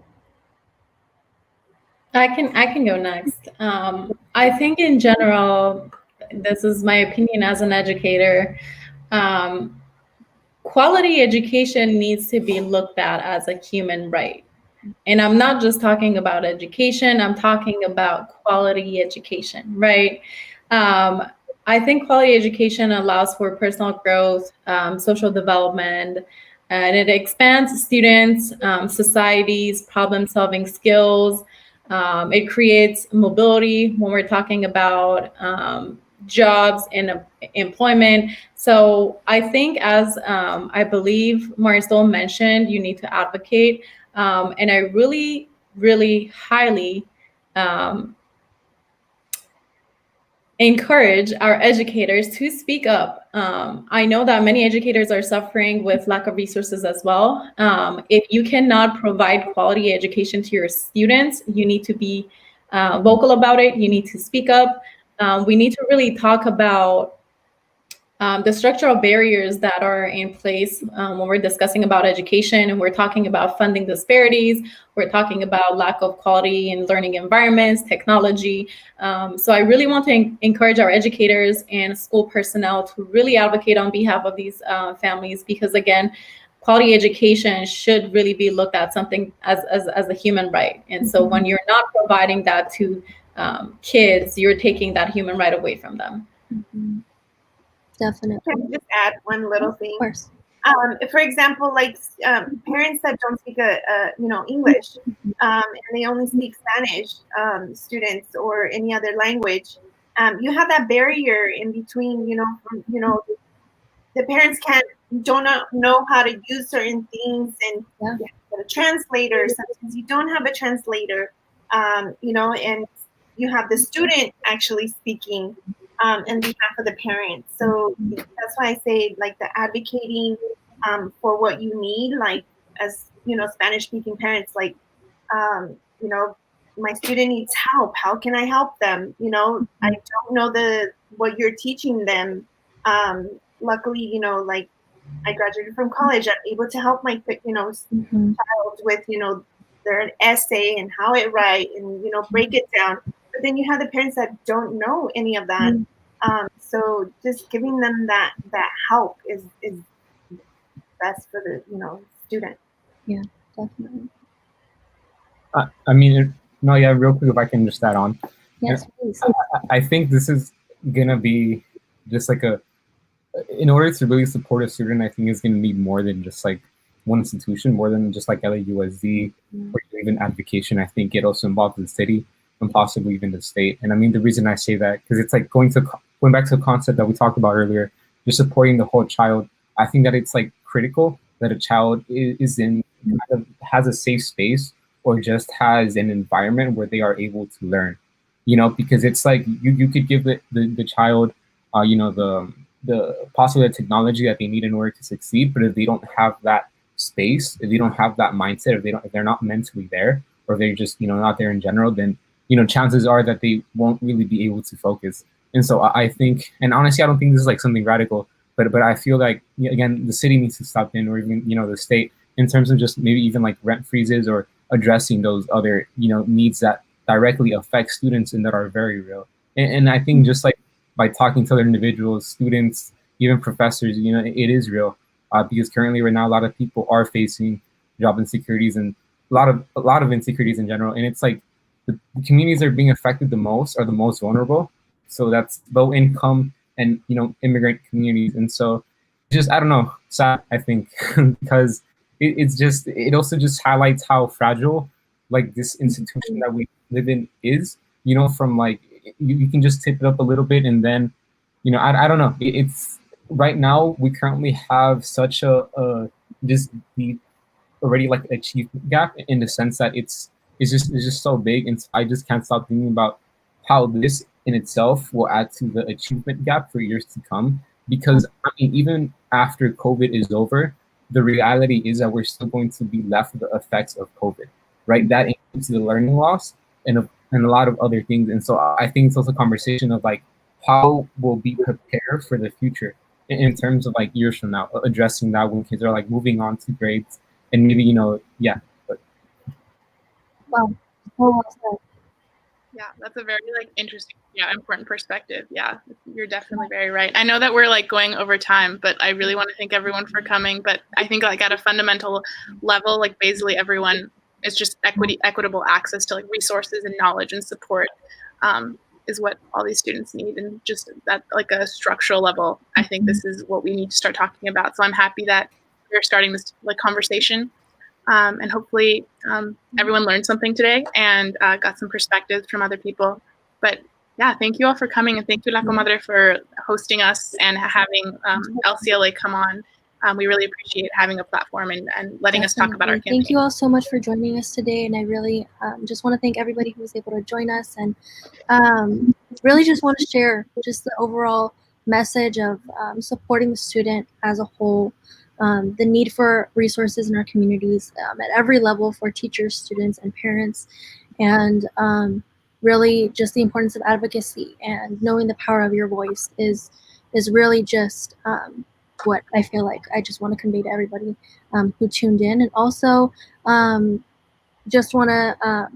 [SPEAKER 2] I can go next. I think in general, this is my opinion as an educator, quality education needs to be looked at as a human right. And I'm not just talking about education, I'm talking about quality education, right? I think quality education allows for personal growth, social development, and it expands students, societies, problem-solving skills. It creates mobility when we're talking about jobs and employment. So I think, as I believe Marisol mentioned, you need to advocate. And I really, really highly encourage our educators to speak up. I know that many educators are suffering with lack of resources as well. If you cannot provide quality education to your students, you need to be vocal about it. You need to speak up. We need to really talk about the structural barriers that are in place when we're discussing about education, and we're talking about funding disparities, we're talking about lack of quality in learning environments, technology. So I really want to encourage our educators and school personnel to really advocate on behalf of these families, because again, quality education should really be looked at something as a human right. And so when you're not providing that to kids, you're taking that human right away from them.
[SPEAKER 3] Mm-hmm. Definitely.
[SPEAKER 6] Can I just add one little thing?
[SPEAKER 3] Of course.
[SPEAKER 6] For example, like parents that don't speak English, and they only speak Spanish, students or any other language, you have that barrier in between. The parents don't know how to use certain things, and you have to get a translator. Sometimes you don't have a translator, and you have the student actually speaking on behalf of the parents. So that's why I say, like, the advocating for what you need, like, as Spanish speaking parents, like, my student needs help. How can I help them? I don't know what you're teaching them. Luckily, like, I graduated from college. I'm able to help my child with their essay and how it write and break it down. But then you have the parents that don't know any of that. So just giving them that help is best for the student.
[SPEAKER 3] Yeah, definitely.
[SPEAKER 5] I mean, no, yeah, real quick, if I can just add on.
[SPEAKER 3] Yes, please.
[SPEAKER 5] I think this is gonna be just like in order to really support a student, I think it's gonna need more than just like one institution, more than just like LAUSD or even advocation. I think it also involves the city and possibly even the state. And I mean, the reason I say that, because it's like going back to a concept that we talked about earlier, just supporting the whole child. I think that it's like critical that a child has a safe space or just has an environment where they are able to learn, because it's like you could give the child, the possible technology that they need in order to succeed, but if they don't have that space, if they don't have that mindset, if they're not mentally there, or they're just not there in general, then chances are that they won't really be able to focus. And so I think, and honestly, I don't think this is like something radical, but I feel like, again, the city needs to step in, or even the state, in terms of just maybe even like rent freezes or addressing those other needs that directly affect students and that are very real. And I think just like by talking to other individuals, students, even professors, it is real, because currently right now a lot of people are facing job insecurities and a lot of insecurities in general. And it's like the communities that are being affected the most are the most vulnerable. So that's low income and immigrant communities. And so just, I don't know, sad, I think, because it also just highlights how fragile like this institution that we live in is, from like you can just tip it up a little bit and then I don't know, it's right now we currently have such a just the already like achievement gap, in the sense that it's just so big, and I just can't stop thinking about how this in itself will add to the achievement gap for years to come. Because I mean, even after COVID is over, the reality is that we're still going to be left with the effects of COVID, right? That includes the learning loss and a lot of other things. And so I think it's also a conversation of like, how we'll be prepared for the future in terms of like years from now, addressing that when kids are like moving on to grades and maybe, yeah. But.
[SPEAKER 3] Wow. Well said.
[SPEAKER 1] Yeah, that's a very like interesting, important perspective. Yeah, you're definitely very right. I know that we're like going over time, but I really want to thank everyone for coming. But I think like at a fundamental level, like basically everyone it's just equitable access to like resources and knowledge and support is what all these students need. And just at like a structural level, I think this is what we need to start talking about. So I'm happy that we're starting this like conversation. And hopefully everyone learned something today and got some perspectives from other people. But yeah, thank you all for coming, and thank you, La Comadre, for hosting us and having LCLA come on. We really appreciate having a platform and letting us talk about our campaign.
[SPEAKER 3] Thank you all so much for joining us today, and I really just want to thank everybody who was able to join us, and really just want to share just the overall message of supporting the student as a whole, the need for resources in our communities at every level for teachers, students, and parents, and really just the importance of advocacy and knowing the power of your voice is really just what I feel like I just want to convey to everybody who tuned in. And also just want to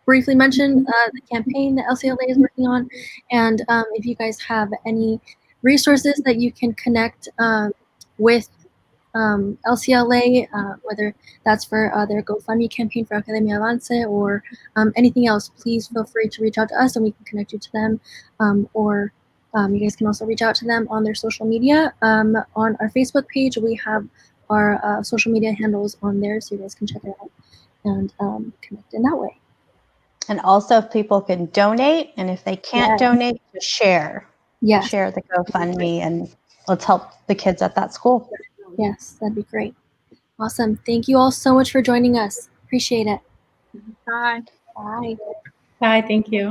[SPEAKER 3] briefly mention the campaign that LCLA is working on. And if you guys have any resources that you can connect with LCLA, whether that's for their GoFundMe campaign for Academia Avance or anything else, please feel free to reach out to us and we can connect you to them. Or you guys can also reach out to them on their social media. On our Facebook page, we have our social media handles on there, so you guys can check it out and connect in that way.
[SPEAKER 4] And also, if people can donate, and if they can't donate, just share.
[SPEAKER 3] Yes.
[SPEAKER 4] Share the GoFundMe, and let's help the kids at that school.
[SPEAKER 3] Yes, that'd be great. Awesome. Thank you all so much for joining us. Appreciate it.
[SPEAKER 1] Bye.
[SPEAKER 3] Bye.
[SPEAKER 2] Bye, thank you.